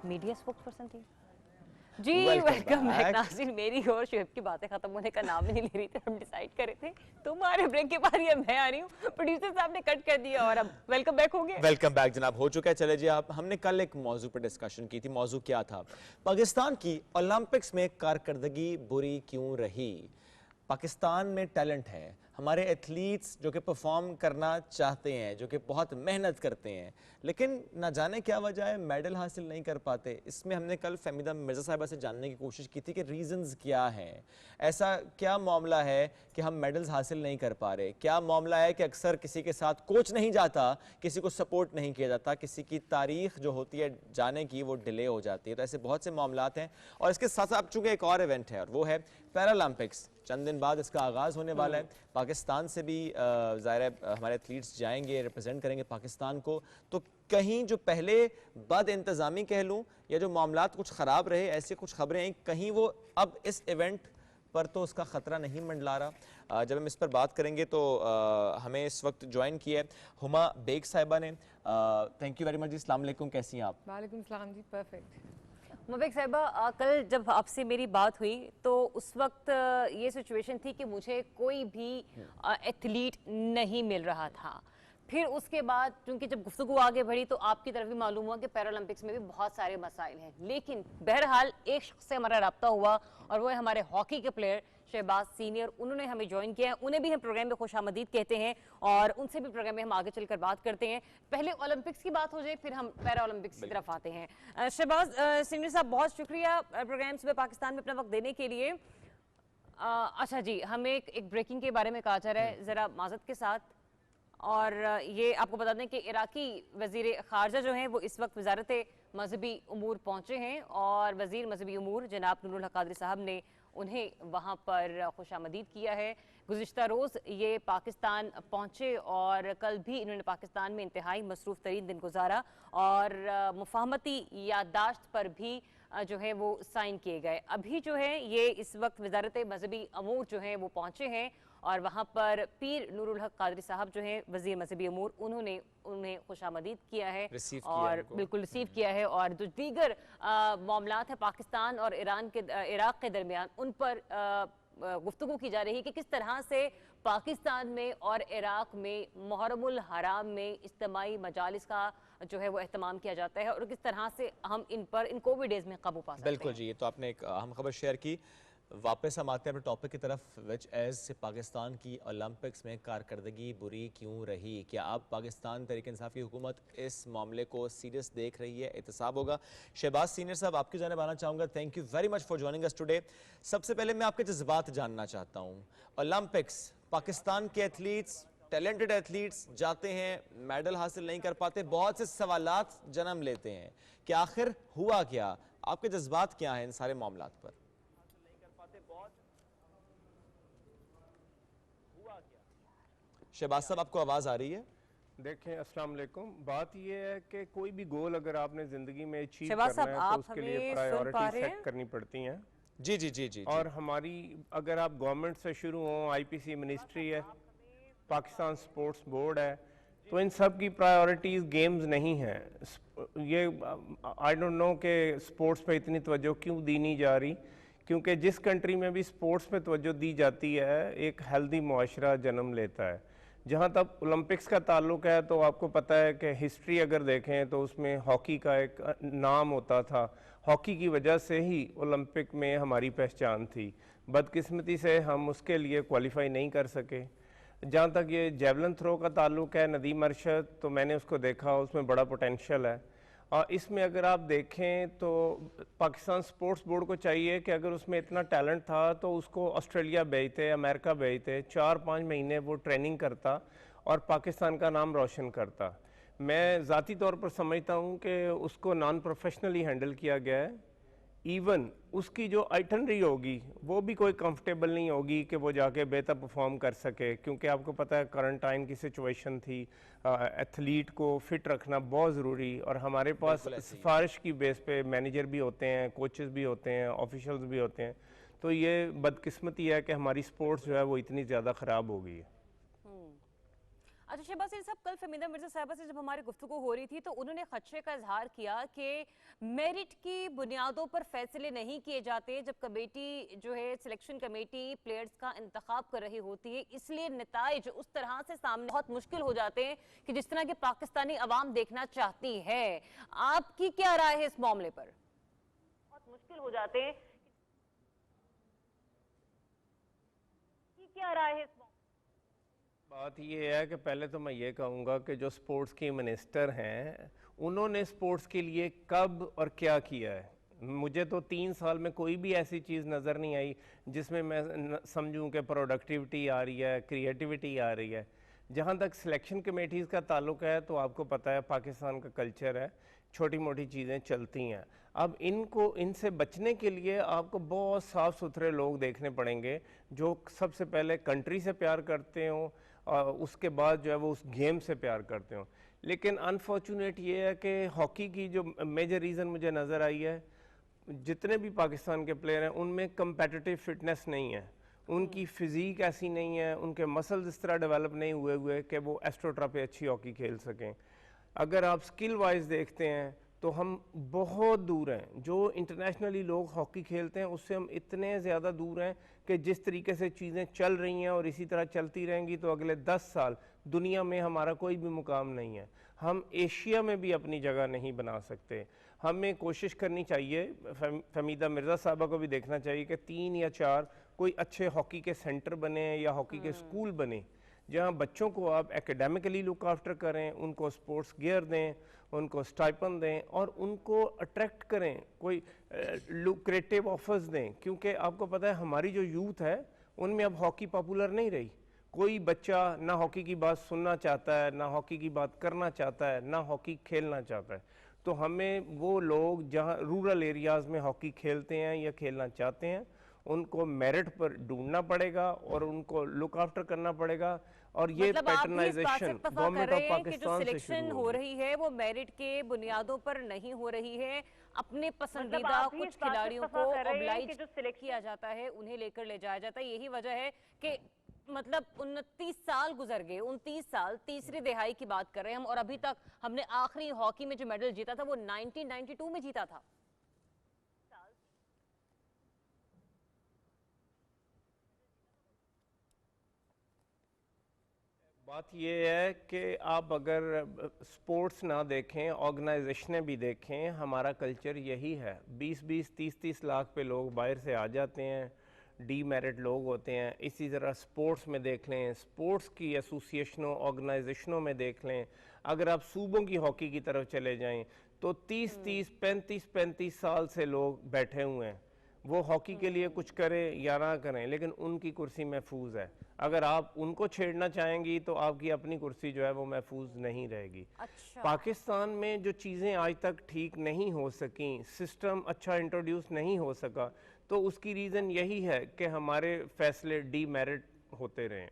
मीडिया स्पोक्सपर्सन थी जी। Welcome welcome back back. नाज़रीन। मेरी और शुएब की बातें खत्म होने का नाम ही नहीं ले रही थी। हम डिसाइड कर रहे थे तुम्हारे ब्रेक के बाद ये मैं आ रही हूँ, प्रोड्यूसर साहब ने कट कर दिया और अब वेलकम बैक हो गए। वेलकम बैक जनाब, हो चुका है। चले जी आप, हमने कल एक मौजू पर डिस्कशन की थी। मौजू क्या था? पाकिस्तान की ओलंपिक्स में कारकर्दगी बुरी क्यों रही? पाकिस्तान में टैलेंट है, हमारे एथलीट्स जो कि परफॉर्म करना चाहते हैं, जो कि बहुत मेहनत करते हैं, लेकिन ना जाने क्या वजह है मेडल हासिल नहीं कर पाते। इसमें हमने कल फहमीदा मिर्ज़ा साहिबा से जानने की कोशिश की थी कि रीज़न्स क्या हैं, ऐसा क्या मामला है कि हम मेडल्स हासिल नहीं कर पा रहे। क्या मामला है कि अक्सर किसी के साथ कोच नहीं जाता, किसी को सपोर्ट नहीं किया जाता, किसी की तारीख जो होती है जाने की वो डिले हो जाती है। तो ऐसे बहुत से मामलात हैं। और इसके साथ साथ अब चूँकि एक और इवेंट है और वो है पैरालंपिक्स। चंद दिन बाद इसका आगाज़ होने वाला है। पाकिस्तान से भी ज़ाहिर है हमारे एथलीट्स जाएंगे, रिप्रेजेंट करेंगे पाकिस्तान को। तो कहीं जो पहले बद इंतज़ामी कह लूँ या जो मामलात कुछ ख़राब रहे, ऐसी कुछ खबरें आई, कहीं वो अब इस इवेंट पर तो उसका ख़तरा नहीं मंडला रहा। जब हम इस पर बात करेंगे तो हमें इस वक्त ज्वाइन किया है हुमा बेग साहिबा ने। थैंक यू वेरी मच जी। अस्सलाम वालेकुम, कैसी हैं आप? वालेकुम सलाम जी, परफेक्ट। मुबैक साहिबा, कल जब आपसे मेरी बात हुई तो उस वक्त ये सिचुएशन थी कि मुझे कोई भी एथलीट नहीं मिल रहा था। फिर उसके बाद क्योंकि जब गुफ्तगू आगे बढ़ी तो आपकी तरफ भी मालूम हुआ कि पैरालंपिक्स में भी बहुत सारे मसाइल हैं, लेकिन बहरहाल एक शख्स से हमारा रब्ता हुआ और वो है हमारे हॉकी के प्लेयर शहबाज सीनियर। उन्होंने हमें ज्वाइन किया है, उन्हें भी हम प्रोग्राम में खुशामदीद कहते हैं और उनसे भी प्रोग्राम में हम आगे चलकर बात करते हैं। पहले ओलंपिक्स की बात हो जाए, फिर हम पैरा ओलंपिक्स की तरफ आते हैं। शहबाज सीनियर साहब, बहुत शुक्रिया प्रोग्राम्स में पाकिस्तान में अपना वक्त देने के लिए। अच्छा जी, हमें एक ब्रेकिंग के बारे में कहा जा रहा है, ज़रा माजरत के साथ। और ये आपको बता दें कि इराकी वज़ीर ख़ारजा जो हैं वो इस वक्त वजारत मजहबी उमूर पहुँचे हैं और वज़ीर मजहबी उमूर जनाब नूरुल हक क़ादरी साहब ने उन्हें वहाँ पर खुशामदीद किया है। गुज़िश्ता रोज़ ये पाकिस्तान पहुंचे और कल भी इन्होंने पाकिस्तान में इंतहाई मसरूफ़ तरीन दिन गुजारा और मुफाहमती याददाश्त पर भी जो है वो साइन किए गए। अभी जो है ये इस वक्त वजारत मजहबी अमूर जो है वो पहुंचे हैं और वहाँ पर पीर नूरुल हक कादरी साहब जो हैं वज़ीर मजहबी अमूर, उन्होंने उन्हें खुशामदीद किया है और बिल्कुल रिसीव किया है। और जो दीगर मामलात हैं पाकिस्तान और इराक़ के दरमियान, उन पर गुफ्तगू की जा रही है कि किस तरह से पाकिस्तान में और इराक़ में मुहर्रमुल हराम में इज्तिमाई मजालिस का जो है वो एहतमाम किया जाता है और किस तरह से हम इन पर इन कोविड डेज में काबू पा सकते हैं। बिल्कुल जी, ये तो आपने एक अहम खबर शेयर की। वापस हम आते हैं अपने टॉपिक की तरफ, विच एज पाकिस्तान की ओलंपिक्स में कारकर्दगी बुरी क्यों रही? क्या अब पाकिस्तान तहरीक इंसाफ की हुकूमत इस मामले को सीरियस देख रही है? एहतसाब होगा। शहबाज सीनियर साहब, आपकी जानिब आना चाहूँगा। Thank you very much for joining us today. सबसे पहले मैं आपके जज्बात जानना चाहता हूँ। ओलंपिक्स, पाकिस्तान के एथलीट्स, टैलेंटेड एथलीट्स जाते हैं, मेडल हासिल नहीं कर पाते, बहुत से सवालात जन्म लेते हैं कि आखिर हुआ क्या? आपके जज्बात क्या हैं इन सारे मामलात पर? शहबाज साहब, आपको आवाज़ आ रही है? देखें, अस्सलाम वालेकुम। बात यह है कि कोई भी गोल अगर आपने ज़िंदगी में अचीव शहबाज करना साहब, है तो आप उसके लिए हमें सुन प्रायोरिटी पा रहे सेट हैं? करनी पड़ती हैं। जी जी जी जी, और हमारी अगर आप गवर्नमेंट से शुरू हो, आईपीसी मिनिस्ट्री है, पाकिस्तान स्पोर्ट्स बोर्ड है, तो इन सब की प्रायोरिटीज़ गेम्स नहीं हैं। ये आई डोंट नो कि स्पोर्ट्स पे इतनी तवज्जो क्यों दी नहीं जा रही, क्योंकि जिस कंट्री में भी स्पोर्ट्स पे तवज्जो दी जाती है एक हेल्दी मुआशरा जन्म लेता है। जहाँ तक ओलंपिक्स का ताल्लुक है तो आपको पता है कि हिस्ट्री अगर देखें तो उसमें हॉकी का एक नाम होता था। हॉकी की वजह से ही ओलंपिक में हमारी पहचान थी। बदकिस्मती से हम उसके लिए क्वालिफाई नहीं कर सके। जहाँ तक ये जेवलिन थ्रो का ताल्लुक है, नदीम अरशद, तो मैंने उसको देखा, उसमें बड़ा पोटेंशियल है। और इसमें अगर आप देखें तो पाकिस्तान स्पोर्ट्स बोर्ड को चाहिए कि अगर उसमें इतना टैलेंट था तो उसको ऑस्ट्रेलिया भेजते, अमेरिका भेजते, 4-5 महीने वो ट्रेनिंग करता और पाकिस्तान का नाम रोशन करता। मैं ज़ाती तौर पर समझता हूँ कि उसको नॉन प्रोफेशनली हैंडल किया गया है। इवन उसकी जो आइटनरी होगी वो भी कोई कंफर्टेबल नहीं होगी कि वो जाके बेहतर परफॉर्म कर सके, क्योंकि आपको पता है करंटाइन की सिचुएशन थी। एथलीट को फिट रखना बहुत ज़रूरी, और हमारे पास सिफारिश की बेस पे मैनेजर भी होते हैं, कोचेस भी होते हैं, ऑफिशियल्स भी होते हैं। तो ये बदकिस्मती है कि हमारी स्पोर्ट्स जो है वो इतनी ज़्यादा ख़राब हो गई है। अच्छा शहबाज साहब, कल फहमीदा मिर्जा साहबा से जब हमारी गुफ्तगू हो रही थी तो उन्होंने खदशे का इजहार किया कि मेरिट की बुनियादों पर फैसले नहीं किए जाते जब कमेटी जो है सिलेक्शन कमेटी प्लेयर्स का इंतखाब कर रही होती है, इसलिए नताइज उस तरह से सामने बहुत मुश्किल हो जाते हैं कि जिस तरह के पाकिस्तानी अवाम देखना चाहती है। आपकी क्या राय है इस मामले पर? बहुत मुश्किल हो जाते हैं, क्या राय है? बात ये है कि पहले तो मैं ये कहूँगा कि जो स्पोर्ट्स के मिनिस्टर हैं उन्होंने स्पोर्ट्स के लिए कब और क्या किया है। मुझे तो 3 साल में कोई भी ऐसी चीज़ नज़र नहीं आई जिसमें मैं समझूं कि प्रोडक्टिविटी आ रही है, क्रिएटिविटी आ रही है। जहाँ तक सिलेक्शन कमेटीज़ का ताल्लुक है तो आपको पता है पाकिस्तान का कल्चर है, छोटी मोटी चीज़ें चलती हैं। अब इनसे बचने के लिए आपको बहुत साफ़ सुथरे लोग देखने पड़ेंगे जो सबसे पहले कंट्री से प्यार करते हों और उसके बाद जो है वो उस गेम से प्यार करते हो। लेकिन अनफॉर्चुनेट ये है कि हॉकी की जो मेजर रीज़न मुझे नज़र आई है, जितने भी पाकिस्तान के प्लेयर हैं उनमें कंपेटिटिव फिटनेस नहीं है, उनकी फ़िज़ीक ऐसी नहीं है, उनके मसल्स इस तरह डेवलप नहीं हुए कि वो एस्ट्रोट्रा पे अच्छी हॉकी खेल सकें। अगर आप स्किल वाइज देखते हैं तो हम बहुत दूर हैं। जो इंटरनेशनली लोग हॉकी खेलते हैं उससे हम इतने ज़्यादा दूर हैं कि जिस तरीके से चीज़ें चल रही हैं और इसी तरह चलती रहेंगी तो अगले 10 साल दुनिया में हमारा कोई भी मुकाम नहीं है। हम एशिया में भी अपनी जगह नहीं बना सकते। हमें कोशिश करनी चाहिए, फहमीदा मिर्ज़ा साहबा को भी देखना चाहिए कि 3 या 4 कोई अच्छे हॉकी के सेंटर बने या हॉकी के स्कूल बने जहाँ बच्चों को आप एकेडमिकली लुक आफ्टर करें, उनको स्पोर्ट्स गियर दें, उनको स्टाइपन दें और उनको अट्रैक्ट करें, कोई लुक्रेटिव ऑफर्स दें। क्योंकि आपको पता है हमारी जो यूथ है उनमें अब हॉकी पॉपुलर नहीं रही। कोई बच्चा ना हॉकी की बात सुनना चाहता है, ना हॉकी की बात करना चाहता है, ना हॉकी खेलना चाहता है। तो हमें वो लोग जहाँ रूरल एरियाज़ में हॉकी खेलते हैं या खेलना चाहते हैं उनको मेरिट पर ढूंढना पड़ेगा और उनको लुक आफ्टर करना पड़ेगा। और ये मतलब आप भी इस बात से पैटर्नाइजेशन इत्तेफाक कर गवर्नमेंट रहे ऑफ हैं कि जो पाकिस्तान से सिलेक्शन शुरू हो होगी। रही है वो मेरिट के बुनियादों पर नहीं हो रही है, अपने पसंदीदा आप भी कुछ इस बात से खिलाड़ियों को इत्तेफाक कर रहे हैं ऑब्लाइज कि जो सिलेक्शन किया जाता है, उन्हें लेकर ले जाया जाता है। यही वजह है कि मतलब 29 साल गुजर गए, 29 साल, तीसरी दिहाई की बात कर रहे हैं हम, और अभी तक हमने आखिरी हॉकी में जो मेडल जीता था वो 1992 में जीता था। बात ये है कि आप अगर स्पोर्ट्स ना देखें, ऑर्गेनाइजेशनें भी देखें, हमारा कल्चर यही है। 20-20, 30-30 लाख पे लोग बाहर से आ जाते हैं, डीमेरिट लोग होते हैं। इसी तरह स्पोर्ट्स में देख लें, स्पोर्ट्स की एसोसिएशनों, ऑर्गेनाइजेशनों में देख लें। अगर आप सूबों की हॉकी की तरफ चले जाएं तो 30-30, 35-35 साल से लोग बैठे हुए हैं। वो हॉकी के लिए कुछ करें या ना करें, लेकिन उनकी कुर्सी महफूज है। अगर आप उनको छेड़ना चाहेंगी तो आपकी अपनी कुर्सी जो है वो महफूज नहीं रहेगी। अच्छा। पाकिस्तान में जो चीज़ें आज तक ठीक नहीं हो सकी, सिस्टम अच्छा इंट्रोड्यूस नहीं हो सका, तो उसकी रीज़न यही है कि हमारे फैसले डीमेरिट होते रहे।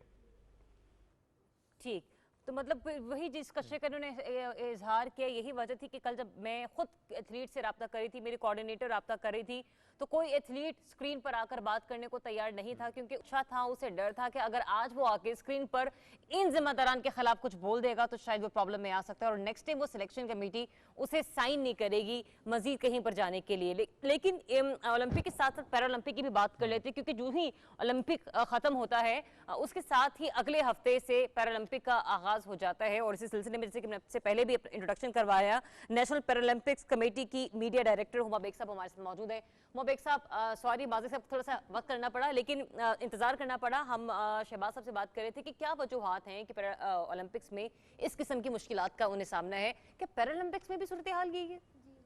ठीक, तो मतलब वही जिस कशिश का उन्होंने इजहार किया, यही वजह थी कि कल जब मैं खुद एथलीट से रब्ता कर रही थी, मेरी कोऑर्डिनेटर रब्ता कर रही थी, तो कोई एथलीट स्क्रीन पर आकर बात करने को तैयार नहीं था, क्योंकि अच्छा था, उसे डर था कि अगर आज वो आके स्क्रीन पर इन जिम्मेदारान के खिलाफ कुछ बोल देगा तो शायद वो प्रॉब्लम में आ सकता है और नेक्स्ट टाइम वो सिलेक्शन कमेटी उसे साइन नहीं करेगी मजीद कहीं पर जाने के लिए। लेकिन ओलंपिक के साथ साथ पैरालंपिक की भी बात कर लेते हैं, क्योंकि जो ही ओलंपिक खत्म होता है उसके साथ ही अगले हफ्ते से पैरालंपिक का आगाज हो जाता है। और इसी सिलसिले में, जैसे कि मैंने आपसे पहले भी इंट्रोडक्शन करवाया, नेशनल पैरालंपिक्स कमेटी की मीडिया डायरेक्टर हुमा बेग साहब हमारे साथ मौजूद है। हुमा बेग साहब, सॉरी माजी साहब थोड़ा सा वक्त करना पड़ा, लेकिन इंतजार करना पड़ा। हम शहबाज साहब से बात कर रहे थे कि क्या वजूहात हैं कि ओलंपिक्स में इस किस्म की मुश्किलात का उन्हें सामना है, कि पैरालंपिक्स में भी सूरत हाल यही है?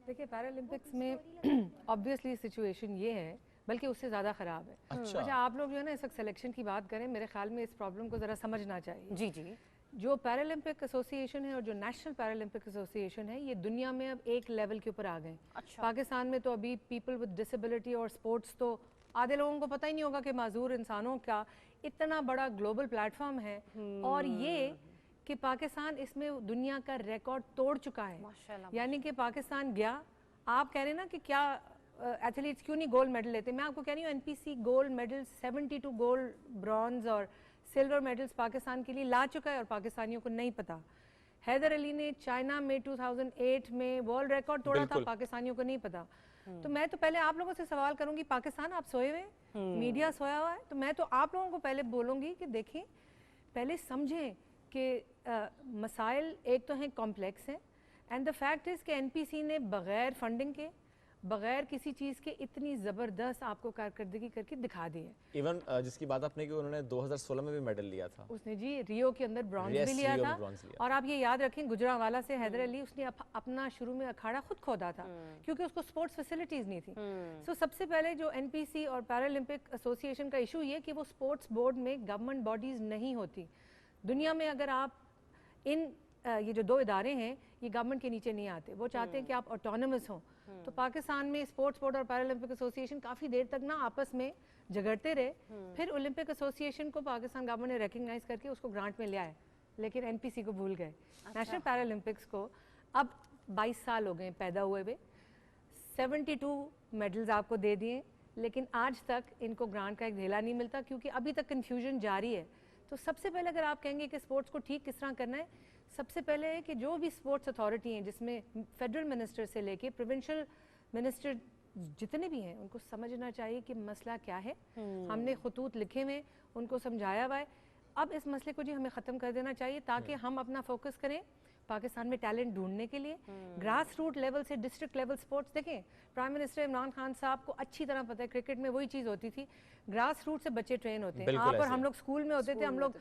देखिए, पैरालंपिक्स में ऑब्वियसली सिचुएशन ये है, बल्कि उससे ज़्यादा ख़राब है। अच्छा, आप लोग जो है ना इस वक्त सिलेक्शन की बात करें, मेरे ख्याल में इस प्रॉब्लम को ज़रा समझना चाहिए। जी जी। जो पैरालंपिक एसोसिएशन है और जो नेशनल पैरालंपिक एसोसिएशन है, ये दुनिया में अब एक लेवल के ऊपर आ गए। अच्छा। पाकिस्तान में तो अभी पीपल विद डिसेबिलिटी और स्पोर्ट्स, तो आधे लोगों को पता ही नहीं होगा कि माजूर इंसानों का इतना बड़ा ग्लोबल प्लेटफॉर्म है, और ये कि पाकिस्तान इसमें दुनिया का रिकॉर्ड तोड़ चुका है। यानी कि पाकिस्तान गया, आप कह रहे हैं ना कि क्या एथलीट्स क्यों नहीं गोल्ड मेडल लेते, मैं आपको कह रही हूँ NPC gold medal 72 gold, bronze और सिल्वर मेडल्स पाकिस्तान के लिए ला चुका है और पाकिस्तानियों को नहीं पता। हैदर अली ने चाइना में 2008 में वर्ल्ड रिकॉर्ड तोड़ा था, पाकिस्तानियों को नहीं पता। तो मैं तो पहले आप लोगों से सवाल करूंगी, पाकिस्तान आप सोए हुए, मीडिया सोया हुआ है, तो मैं तो आप लोगों को पहले बोलूंगी कि देखिए, पहले समझें कि मसाइल एक तो हैं कॉम्प्लेक्स हैं, एंड द फैक्ट इज़ कि एनपीसी ने बग़ैर फंडिंग के, बगैर किसी चीज़ के इतनी ज़बरदस्त आपको कारकर्दगी करके दिखा दी है। इवन जिसकी बात आपने की, उन्होंने 2016 में भी मेडल लिया था। उसने जी रियो के अंदर ब्रॉन्ज भी लिया था। और आप ये याद रखें, गुजरांवाला से हैदर अली, उसने अपना शुरू में अखाड़ा खुद खोदा था क्योंकि उसको स्पोर्ट्स फैसिलिटीज़ नहीं थी। सो सबसे पहले जो एनपीसी और पैरालंपिक एसोसिएशन का इशू ये कि वो स्पोर्ट्स बोर्ड में गवर्नमेंट बॉडीज़ नहीं होती। दुनिया में अगर आप इन ये जो दो इदारे हैं, ये गवर्नमेंट के नीचे नहीं आते, वो चाहते हैं कि आप ऑटोनमस हों। तो पाकिस्तान में स्पोर्ट्स बोर्ड और पैरालंपिक एसोसिएशन काफ़ी देर तक ना आपस में झगड़ते रहे। फिर ओलंपिक एसोसिएशन को पाकिस्तान गवर्नमेंट ने रिकग्नाइज करके उसको ग्रांट में लिया है, लेकिन एनपीसी को भूल गए। नेशनल पैरालंपिक्स को अब 22 साल हो गए पैदा हुए हुए, 72 मेडल्स आपको दे दिए, लेकिन आज तक इनको ग्रांट का एक धेला नहीं मिलता, क्योंकि अभी तक कन्फ्यूजन जारी है। तो सबसे पहले अगर आप कहेंगे कि स्पोर्ट्स को ठीक किस तरह करना है, सबसे पहले है कि जो भी स्पोर्ट्स अथॉरिटी हैं, जिसमें फेडरल मिनिस्टर से लेके प्रोविंशियल मिनिस्टर जितने भी हैं, उनको समझना चाहिए कि मसला क्या है। हमने खतूत लिखे हुए, उनको समझाया हुआ है। अब इस मसले को जी हमें ख़त्म कर देना चाहिए, ताकि हम अपना फोकस करें पाकिस्तान में टैलेंट ढूंढने के लिए। ग्रास रूट लेवल से डिस्ट्रिक्ट लेवल स्पोर्ट्स देखें, प्राइम मिनिस्टर इमरान खान साहब को अच्छी तरह पता है, क्रिकेट में वही चीज़ होती थी, ग्रास रूट से बच्चे ट्रेन होते हैं। आप और हम लोग स्कूल में होते थे, हम लोग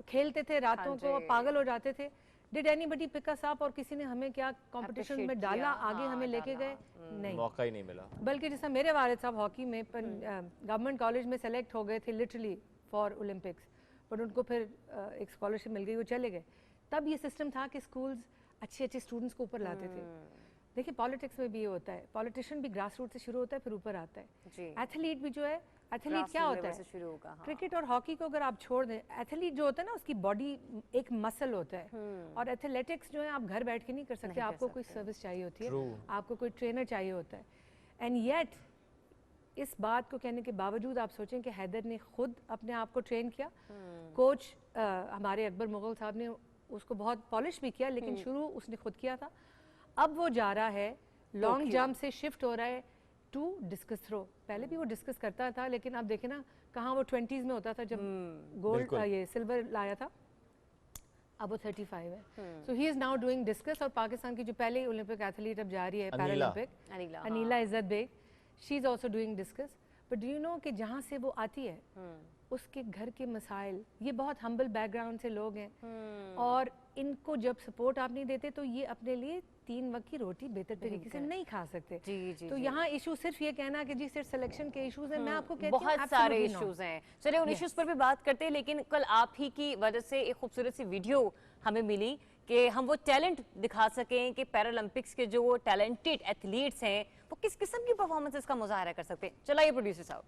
खेलते थे रातों को, पागल हो जाते थे। Did anybody pick us up, और किसी ने हमें क्या कंपटीशन में डाला, आगे हमें लेके गए? नहीं, मौका ही नहीं मिला। बल्कि जैसा मेरे वालिद साहब हॉकी में गवर्नमेंट कॉलेज में सेलेक्ट हो गए थे लिटरली फॉर ओलंपिक्स, पर उनको फिर एक स्कॉलरशिप मिल गई, वो चले गए। तब ये सिस्टम था कि स्कूल्स अच्छे अच्छे स्टूडेंट्स को ऊपर लाते थे। देखिए, पॉलिटिक्स में भी ये होता है, पॉलिटिशियन भी ग्रास रूट से शुरू होता है, फिर ऊपर आता है। एथलीट भी जो है एथलीट क्या होता है, शुरू होगा। हाँ। क्रिकेट और हॉकी को अगर आप छोड़ दें, एथलीट जो होता है ना उसकी बॉडी एक मसल होता है, और एथलेटिक्स जो है आप घर बैठ के नहीं कर सकते, आपको कोई सर्विस चाहिए होती है, आपको कोई ट्रेनर चाहिए होता है। एंड येट इस बात को कहने के बावजूद आप सोचें कि हैदर ने खुद अपने आप को ट्रेन किया। कोच हमारे अकबर मुगल साहब ने उसको बहुत पॉलिश भी किया, लेकिन शुरू उसने खुद किया था। अब वो जा रहा है लॉन्ग जंप से शिफ्ट हो रहा है टू डिस्कस थ्रो। पहले भी वो डिस्कस करता था, लेकिन अब देखे ना कहाँ वो 20s में होता था जब गोल्ड ये सिल्वर लाया था, अब वो 35 है। So he is now doing discuss. और पाकिस्तान की जो पहले ओलंपिक एथलीट अब जा रही है Paralympic, Anila Izzat Baig, she is also doing discus. But do you know कि जहाँ से वो आती है उसके घर के मसाइल, ये बहुत हम्बल बैकग्राउंड से लोग हैं, और इनको जब सपोर्ट आप नहीं देते तो ये अपने लिए 3 वक्त की रोटी बेहतर तरीके से नहीं खा सकते। तो यहाँ इशू सिर्फ ये कहना कि जी सिर्फ सिलेक्शन के इश्यूज हैं, मैं आपको कहती हूँ बहुत सारे इश्यूज हैं। चलिए उन इश्यूज पर भी बात करते हैं, लेकिन कल आप ही की वजह से एक खूबसूरत सी वीडियो हमें मिली कि हम वो टैलेंट दिखा सकें कि पैरालंपिक्स के जो टैलेंटेड एथलीट्स हैं वो किस किस्म की परफॉर्मेंसेस का मुजाहरा कर सकते हैं। चलाइए प्रोड्यूसर साहब।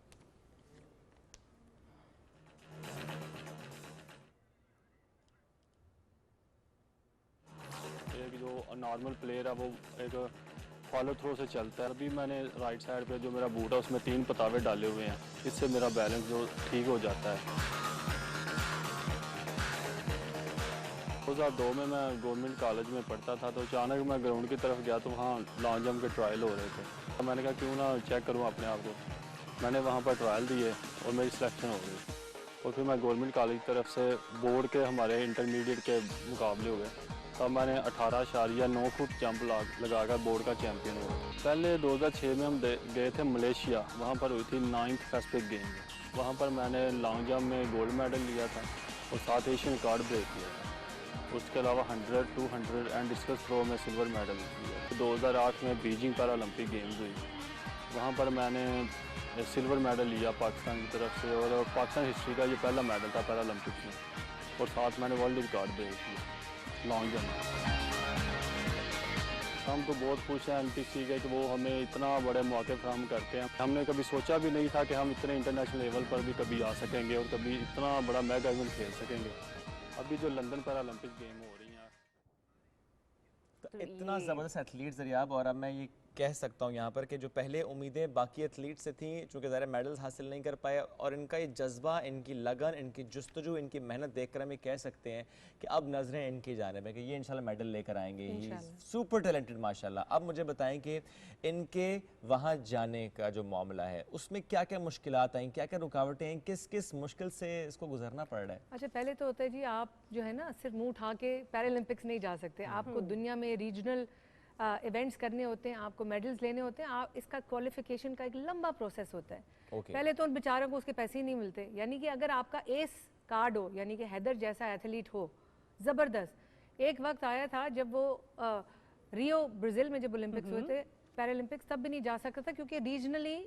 एक जो नॉर्मल प्लेयर है वो एक फॉलो थ्रो से चलता है। अभी मैंने राइट साइड पे जो मेरा बूट है उसमें 3 पतावे डाले हुए हैं, इससे मेरा बैलेंस जो ठीक हो जाता है। 2002 में मैं गवर्नमेंट कॉलेज में पढ़ता था, तो अचानक मैं ग्राउंड की तरफ गया तो वहाँ लॉन्ग जंप के ट्रायल हो रहे थे। तो मैंने कहा क्यों ना चेक करूँ अपने आप को। मैंने वहाँ पर ट्रायल दिए और मेरी सिलेक्शन हो गई, और फिर मैं गवर्नमेंट कॉलेज की तरफ से बोर्ड के हमारे इंटरमीडिएट के मुकाबले हो गए, तब मैंने 18.9 फुट जंप लगाकर बोर्ड का चैम्पियन हुआ। पहले 2006 में हम गए थे मलेशिया, वहाँ पर हुई थी 9th पैसिफिक गेम। वहाँ पर मैंने लॉन्ग जंप में गोल्ड मेडल लिया था और 7 एशियन रिकॉर्ड ब्रेक किया था। उसके अलावा 100, 200 एंड डिस्कस थ्रो में सिल्वर मेडल लिया। 2008 में बीजिंग पैरालंपिक गेम्स हुई, वहाँ पर मैंने सिल्वर मेडल लिया पाकिस्तान की तरफ से, और पाकिस्तान हिस्ट्री का ये पहला मेडल था पैरालंपिक्स में, और साथ मैंने वर्ल्ड रिकॉर्ड ब्रेक किया लॉन्ग जंप। हम तो बहुत खुश हैं एनपीसी के कि वो हमें इतना बड़े मौके फराहम करते हैं। हमने कभी सोचा भी नहीं था कि हम इतने इंटरनेशनल लेवल पर भी कभी आ सकेंगे और कभी इतना बड़ा मेगा इवेंट खेल सकेंगे। अभी जो लंदन पैरालंपिक गेम हो रही हैं, तो इतना ज़बरदस्त एथलीट्स दरियाब, और अब मैं ये कह सकता हूँ यहाँ पर कि जो पहले उम्मीदें बाकी एथलीट से थी, चूँकि ज़ाहिर मेडल्स हासिल नहीं कर पाए, और इनका ये जज्बा, इनकी लगन, इनकी जुस्तजू, इनकी मेहनत देखकर हम ये कह सकते हैं कि अब नज़रें इनकी जानिब है कि ये इंशाल्लाह मेडल लेकर आएंगे। ही सुपर टैलेंटेड माशाल्लाह। अब मुझे बताएं कि इनके वहाँ जाने का जो मामला है उसमें क्या क्या मुश्किलात आई, क्या क्या रुकावटें हैं, किस किस मुश्किल से इसको गुजरना पड़ रहा है? अच्छा, पहले तो होता है जी आप जो है ना सिर्फ मुंह उठा के पैरालंपिक्स नहीं जा सकते, आपको दुनिया में रीजनल इवेंट्स करने होते हैं, आपको मेडल्स लेने होते हैं, आप इसका क्वालिफिकेशन का एक लंबा प्रोसेस होता है। पहले तो उन बेचारों को उसके पैसे ही नहीं मिलते, यानी कि अगर आपका एस कार्ड हो, यानी कि हैदर जैसा एथलीट हो ज़बरदस्त। एक वक्त आया था जब वो रियो ब्राज़ील में जब ओलंपिक्स हुए थे, पैरालंपिक्स तब भी नहीं जा सकता था, क्योंकि रीजनली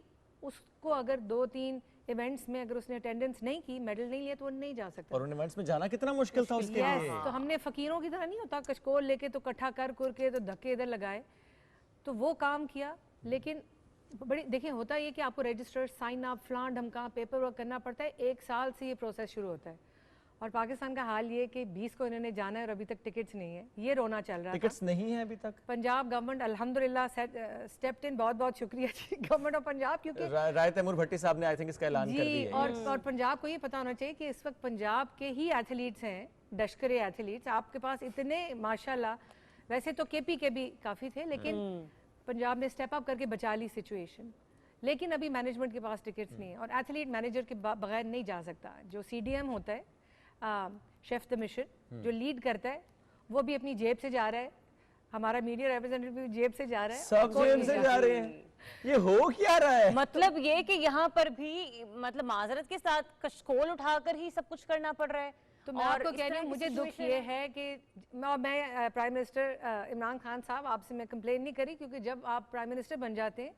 उसको अगर 2-3 इवेंट्स में अगर उसने अटेंडेंस नहीं की, मेडल नहीं लिया, तो वो नहीं जा सकता। और उन इवेंट्स में जाना कितना मुश्किल था उसके लिए। तो हमने फकीरों की तरह नहीं होता कशकोल लेके तो इकट्ठा कर के तो धक्के इधर लगाए, तो वो काम किया। लेकिन बड़ी देखिए होता ये कि आपको रजिस्टर, साइन अप, फ्लान ढमका, पेपर वर्क करना पड़ता है। 1 साल से ये प्रोसेस शुरू होता है, और पाकिस्तान का हाल ये कि 20 को इन्होंने जाना है और अभी तक टिकट्स नहीं है। ये रोना चल रहा है, टिकट्स नहीं है अभी तक। पंजाब गवर्नमेंट अल्हम्दुलिल्लाह स्टेप्ड इन, बहुत बहुत शुक्रिया जी गवर्नमेंट ऑफ पंजाब, क्योंकि राय तैमूर भट्टी साहब ने आई थिंक इसका ऐलान कर दिया है। और पंजाब को ये पता होना चाहिए कि इस वक्त पंजाब के ही एथलीट्स हैं, डशकरे एथलीट्स। आपके पास इतने माशाल्लाह, वैसे तो केपी के भी काफ़ी थे, लेकिन पंजाब ने स्टेप अप करके बचा ली सिचुएशन। लेकिन अभी मैनेजमेंट के पास टिकट्स नहीं है, और एथलीट मैनेजर के बगैर नहीं जा सकता। जो CDM होता है, शेफ द मिशन, जो लीड करता है, वो भी अपनी जेब से जा रहा है, हमारा मीडिया रिप्रेजेंटेटिव भी जेब से जा रहा है, सब जेब से जा रहे हैं। ये हो क्या रहा है? मतलब ये कि यहाँ पर भी मतलब माजरत के साथ कशकोल उठाकर ही सब कुछ करना पड़ रहा है। तो मैं आपको कह रही हूँ, मुझे दुख ये है कि मैं प्राइम मिनिस्टर इमरान खान साहब, आपसे मैं कंप्लेन नहीं करी, क्योंकि जब आप प्राइम मिनिस्टर बन जाते हैं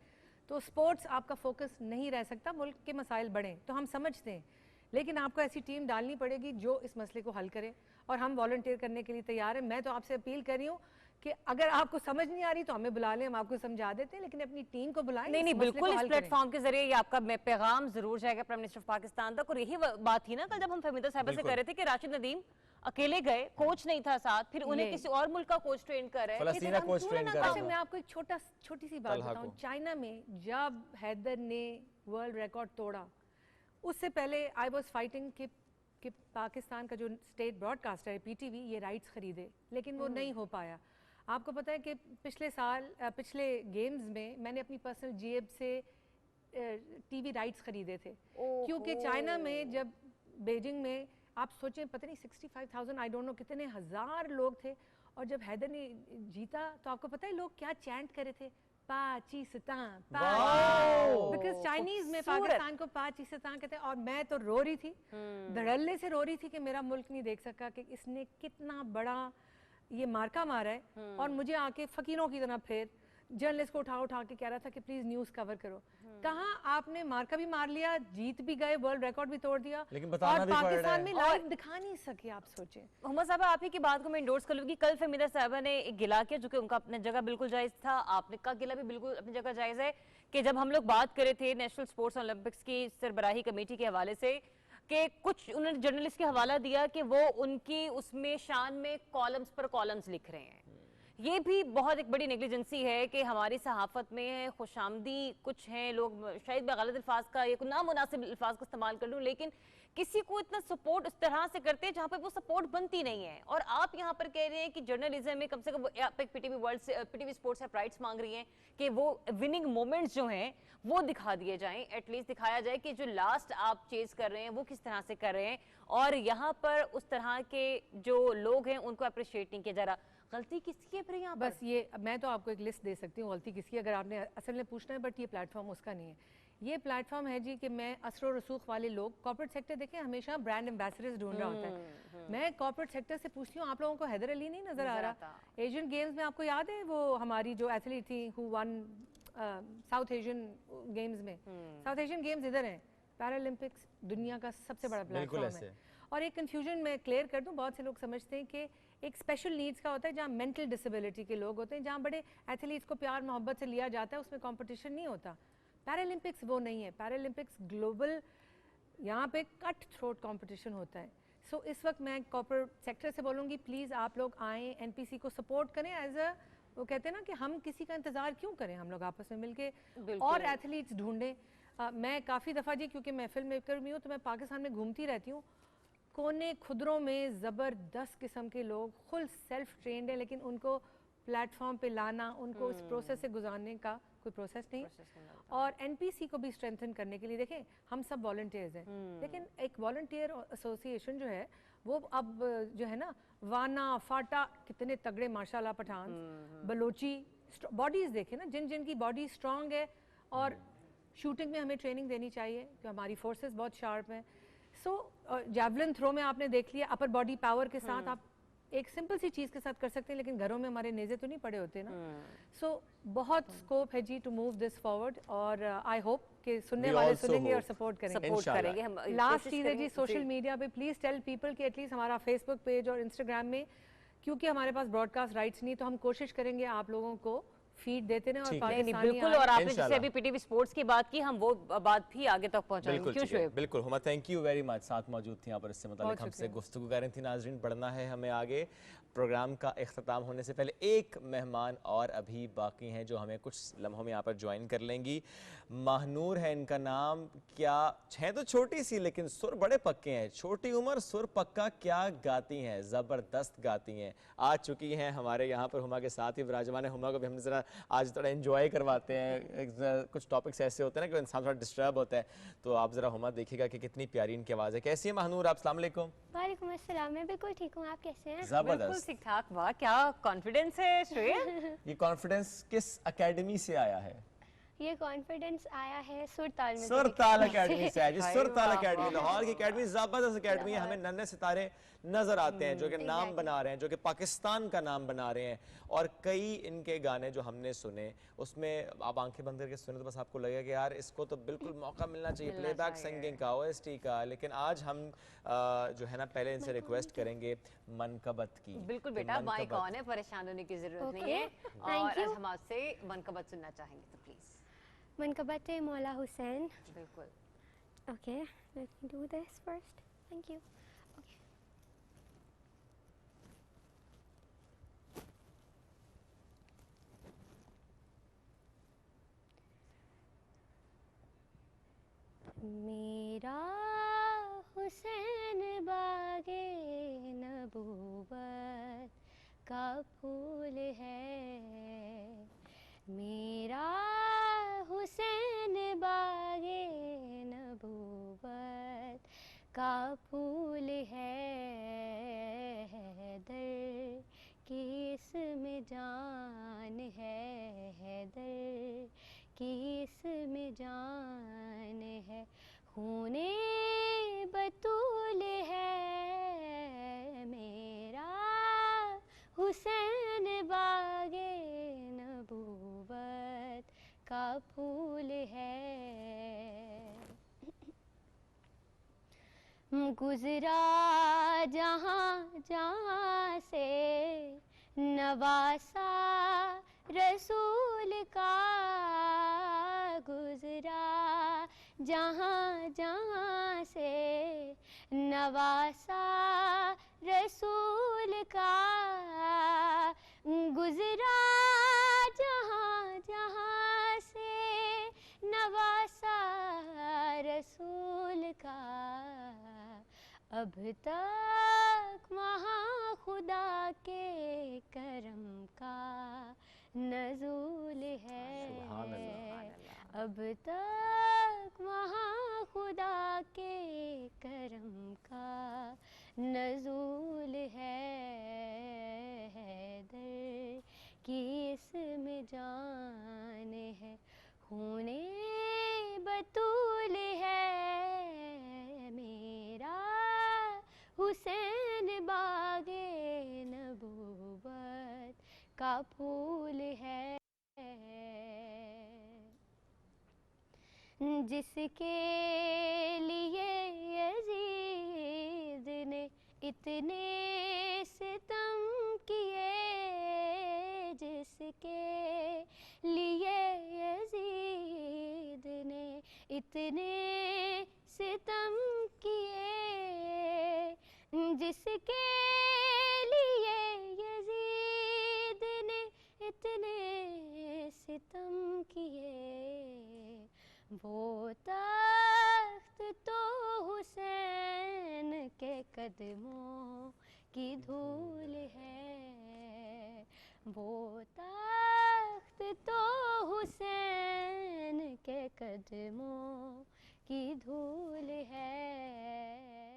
तो स्पोर्ट्स आपका फोकस नहीं रह सकता, मुल्क के मसाइल बढ़ें तो हम समझते हैं, लेकिन आपको ऐसी टीम डालनी पड़ेगी जो इस मसले को हल करे, और हम वॉलंटियर करने के लिए तैयार हैं। मैं तो आपसे अपील कर रही हूँ कि अगर आपको समझ नहीं आ रही तो हमें बुला लें, हम आपको समझा देते हैं, लेकिन अपनी टीम को बुलाएं। नहीं, बिल्कुल इस प्लेटफॉर्म के जरिए ये आपका पैगाम जरूर जाएगा प्राइम मिनिस्टर ऑफ पाकिस्तान तक। और यही बात थी ना कल जब हम फहमीदा साहिबा से कह रहे थे कि राशिद नदीम अकेले गए, कोच नहीं था साथ, फिर उन्हें किसी और मुल्क का कोच ट्रेन कर रहे हैं। फलस्तीन कोच ट्रेन कर रहा है। मैं आपको एक छोटी सी बात बताऊं, चाइना में जब हैदर ने वर्ल्ड रिकॉर्ड तोड़ा, उससे पहले आई वाज फाइटिंग कि पाकिस्तान का जो स्टेट ब्रॉडकास्टर है पीटीवी ये राइट्स खरीदे, लेकिन वो नहीं हो पाया। आपको पता है कि पिछले गेम्स में मैंने अपनी पर्सनल जेब से टीवी राइट्स खरीदे थे, क्योंकि चाइना में जब बीजिंग में आप सोचें पता नहीं 65,000 आई डोंट नो कितने हजार लोग थे, और जब हैदर ने जीता तो आपको पता है लोग क्या चैंट करे थे, पाकिस्तान, बिकॉज चाइनीज में पाकिस्तान को पाकिस्तान कहते हैं। और मैं तो रो रही थी, धड़ल्ले से रो रही थी कि मेरा मुल्क नहीं देख सका कि इसने कितना बड़ा ये मार्का मारा है। और मुझे आके फकीरों की तरह फिर जर्नलिस्ट को उठा के कह रहा था कि प्लीज न्यूज कवर करो। कहाँ आपने मार्का भी मार लिया, जीत भी गए, वर्ल्ड रिकॉर्ड भी तोड़ दिया, लेकिन बताना भी पाकिस्तान में लाइव दिखा नहीं सके। आप सोचें। मोहम्मद साहब, आप ही की बात को मैं इंडोर्स कर लूंगी। कल फहमीदा साहिबा ने एक गिला किया जो कि उनका अपनी जगह बिल्कुल जायज था, आपने का गिला भी बिल्कुल अपनी जगह जायज है, कि जब हम लोग बात करे थे नेशनल स्पोर्ट्स ओलंपिक्स की सरबराही कमेटी के हवाले से कि कुछ उन्होंने जर्नलिस्ट के हवाला दिया कि वो उनकी उसमें शान में कॉलम्स पर कॉलम्स लिख रहे हैं। ये भी बहुत एक बड़ी नेग्लिजेंसी है कि हमारी सहाफत में खुशामदी कुछ हैं लोग, शायद मैं गलत अल्फाज का या नामुनासिब अल्फाज का इस्तेमाल कर लूँ, लेकिन किसी को इतना सपोर्ट उस तरह से करते हैं जहाँ पे वो सपोर्ट बनती नहीं है। और आप यहाँ पर कह रहे हैं कि जर्नलिज्म में कम से कम आप एक पीटीवी स्पोर्ट्स से राइट्स मांग रही हैं कि वो विनिंग मोमेंट्स जो हैं वो दिखा दिए जाएं, एटलीस्ट दिखाया जाए कि जो लास्ट आप चेज कर रहे हैं वो किस तरह से कर रहे हैं, और यहाँ पर उस तरह के जो लोग हैं उनको अप्रिशिएट नहीं किया जा रहा। गलती किसकी है फिर यहाँ पर? बस ये मैं तो आपको एक लिस्ट दे सकती हूँ गलती किसकी, अगर आपने असल में पूछना है, बट ये प्लेटफॉर्म उसका नहीं है। ये प्लेटफॉर्म है जी कि मैं असर रसूख वाले लोग, कॉर्पोरेट सेक्टर देखें हमेशा ब्रांड एम्बेसडर्स ढूंढ रहा होता है। मैं कॉर्पोरेट सेक्टर से पूछती हूँ, आप लोगों को हैदर अली नहीं नजर आ रहा? एशियन गेम्स में आपको याद है वो हमारी जो एथलीट थी who one south Asian games में, साउथ एशियन गेम्स इधर हैं, पैरालंपिक्स दुनिया का सबसे बड़ा प्लेटफॉर्म है। और एक कंफ्यूजन मैं क्लियर कर दूं, बहुत से लोग समझते हैं कि एक स्पेशल नीड्स का होता है जहाँ मेंटल डिसेबिलिटी के लोग होते हैं, जहाँ बड़े एथलीट्स को प्यार मोहब्बत से लिया जाता है, उसमें कंपटीशन नहीं होता। पैरालंपिक्स वो नहीं है, पैरालंपिक्स ग्लोबल, यहाँ पे कट थ्रोट कंपटीशन होता है। सो इस वक्त मैं कॉर्पोरेट सेक्टर से बोलूँगी प्लीज़ आप लोग आएँ, एनपीसी को सपोर्ट करें एज अ, वो कहते हैं ना कि हम किसी का इंतज़ार क्यों करें, हम लोग आपस में मिलके और एथलीट्स ढूंढें। मैं काफ़ी दफ़ा जी, क्योंकि मैं फिल्म मेकर भी हूँ तो मैं पाकिस्तान में घूमती रहती हूँ, कोने खुदरों में ज़बरदस्त किस्म के लोग फुल सेल्फ ट्रेंड है, लेकिन उनको प्लेटफॉर्म पे लाना, उनको इस प्रोसेस से गुजारने का कोई प्रोसेस नहीं। और एनपीसी को भी स्ट्रेंथन करने के लिए देखें हम सब वॉलंटियर्स हैं, लेकिन एक वॉलंटियर एसोसिएशन जो है वो अब जो है ना, वाना फाटा कितने तगड़े माशाल्लाह, पठान बलोची बॉडीज देखें ना, जिन जिन की बॉडी स्ट्रांग है, और शूटिंग में हमें ट्रेनिंग देनी चाहिए कि हमारी फोर्सेस बहुत शार्प हैं। सो जैवलिन थ्रो में आपने देख लिया, अपर बॉडी पावर के साथ आप एक सिंपल सी चीज़ के साथ कर सकते हैं, लेकिन घरों में हमारे नेज़े तो नहीं पड़े होते ना। सो बहुत स्कोप है जी टू मूव दिस फॉरवर्ड, और आई होप कि सुनने वाले सुनेंगे और सपोर्ट करेंगे। हम लास्ट चीज़ है जी, सोशल मीडिया पे प्लीज़ टेल पीपल कि एटलीस्ट हमारा फेसबुक पेज और इंस्टाग्राम में, क्योंकि हमारे पास ब्रॉडकास्ट राइट्स नहीं, तो हम कोशिश करेंगे आप लोगों को फीड देते हैं। और बिल्कुल, और आपने जैसे अभी पीटीवी स्पोर्ट्स की बात की, हम वो बात भी आगे तक पहुंचाएंगे। क्यों शुएब? बिल्कुल Huma, thank you very much, साथ मौजूद थी यहाँ पर, इससे मतलब हमसे गुफ्तगू कर रही थी। नाजरीन, बढ़ना है हमें आगे, प्रोग्राम का इख्तिताम होने से पहले एक मेहमान और अभी बाकी हैं जो हमें कुछ लम्हों में यहाँ पर ज्वाइन कर लेंगी। महनूर है इनका नाम, क्या है तो छोटी सी लेकिन सुर बड़े पक्के हैं, छोटी उम्र सुर पक्का, क्या गाती हैं, ज़बरदस्त गाती हैं। आ चुकी हैं हमारे यहाँ पर, हुमा के साथ ही विराजमान है। हुमा को भी हमने ज़रा आज थोड़ा एंजॉय करवाते हैं, कुछ टॉपिक्स ऐसे होते हैं ना कि इंसान थोड़ा डिस्टर्ब होता है, तो आप ज़रा हुमा देखिएगा कि कितनी प्यारी इनकी आवाज़ है। कैसी है महनूर आप? अस्सलाम वालेकुम। वालेकुम अस्सलाम, मैं बिल्कुल ठीक हूँ, आप कैसे हैं? ज़बरदस्त, ठीक ठाक। वाह क्या कॉन्फिडेंस है श्रेया। ये कॉन्फिडेंस किस एकेडमी से आया है? ये कॉन्फिडेंस आया है सुरताल में। सुरताल एकेडमी से है जी। सुरताल एकेडमी लाहौर की एकेडमी जबरदस्त एकेडमी है। हमें नन्हे सितारे नजर आते हैं जो कि नाम बना रहे हैं, जो कि पाकिस्तान का नाम बना रहे हैं। और कई इनके गाने जो हमने सुने उसमें आप आंखें बंद करके सुने तो बस आपको लगेगा कि यार इसको तो बिल्कुल मौका मिलना चाहिए प्लेबैक सिंगिंग का, ओएसटी का। लेकिन आज हम जो है ना पहले इनसे रिक्वेस्ट करेंगे मनकबत की। बिल्कुल बेटा, माइक ऑन है, परेशान होने की जरूरत नहीं है। और हम आपसे मनकबत सुनना चाहेंगे तो प्लीज। मनकबत मौला हुसैन। बिल्कुल। Okay, let me do this first. Thank you. मेरा हुसैन बागे नबूवत का फूल है, मेरा हुसैन बागे नबूवत का फूल है, हैदर की इसमें जान है, हैदर की इसमें जान है, खूने बतूल है, मेरा हुसैन बागे नबूवत का फूल है। गुजरा जहाँ जहाँ से नवासा रसूल का, गुजरा जहाँ जहाँ से नवासा रसूल का, गुजरा जहाँ जहाँ से नवासा रसूल का, अब तक वहाँ खुदा के करम का नज़ूल है, अब तक वहाँ खुदा के करम का नज़ूल है, हैदर की इसमें जान है, खूने बतूल है, मेरा हुसैन बागे नबूवत का फूल है, जिसके लिए यजीद ने इतने सितम किए, जिसके लिए यजीद ने इतने सितम किए, जिसके लिए यजीद ने इतने सितम किए, वो तख्त तो हुसैन के कदमों की धूल है, वो तख्त तो हुसैन के कदमों की धूल है।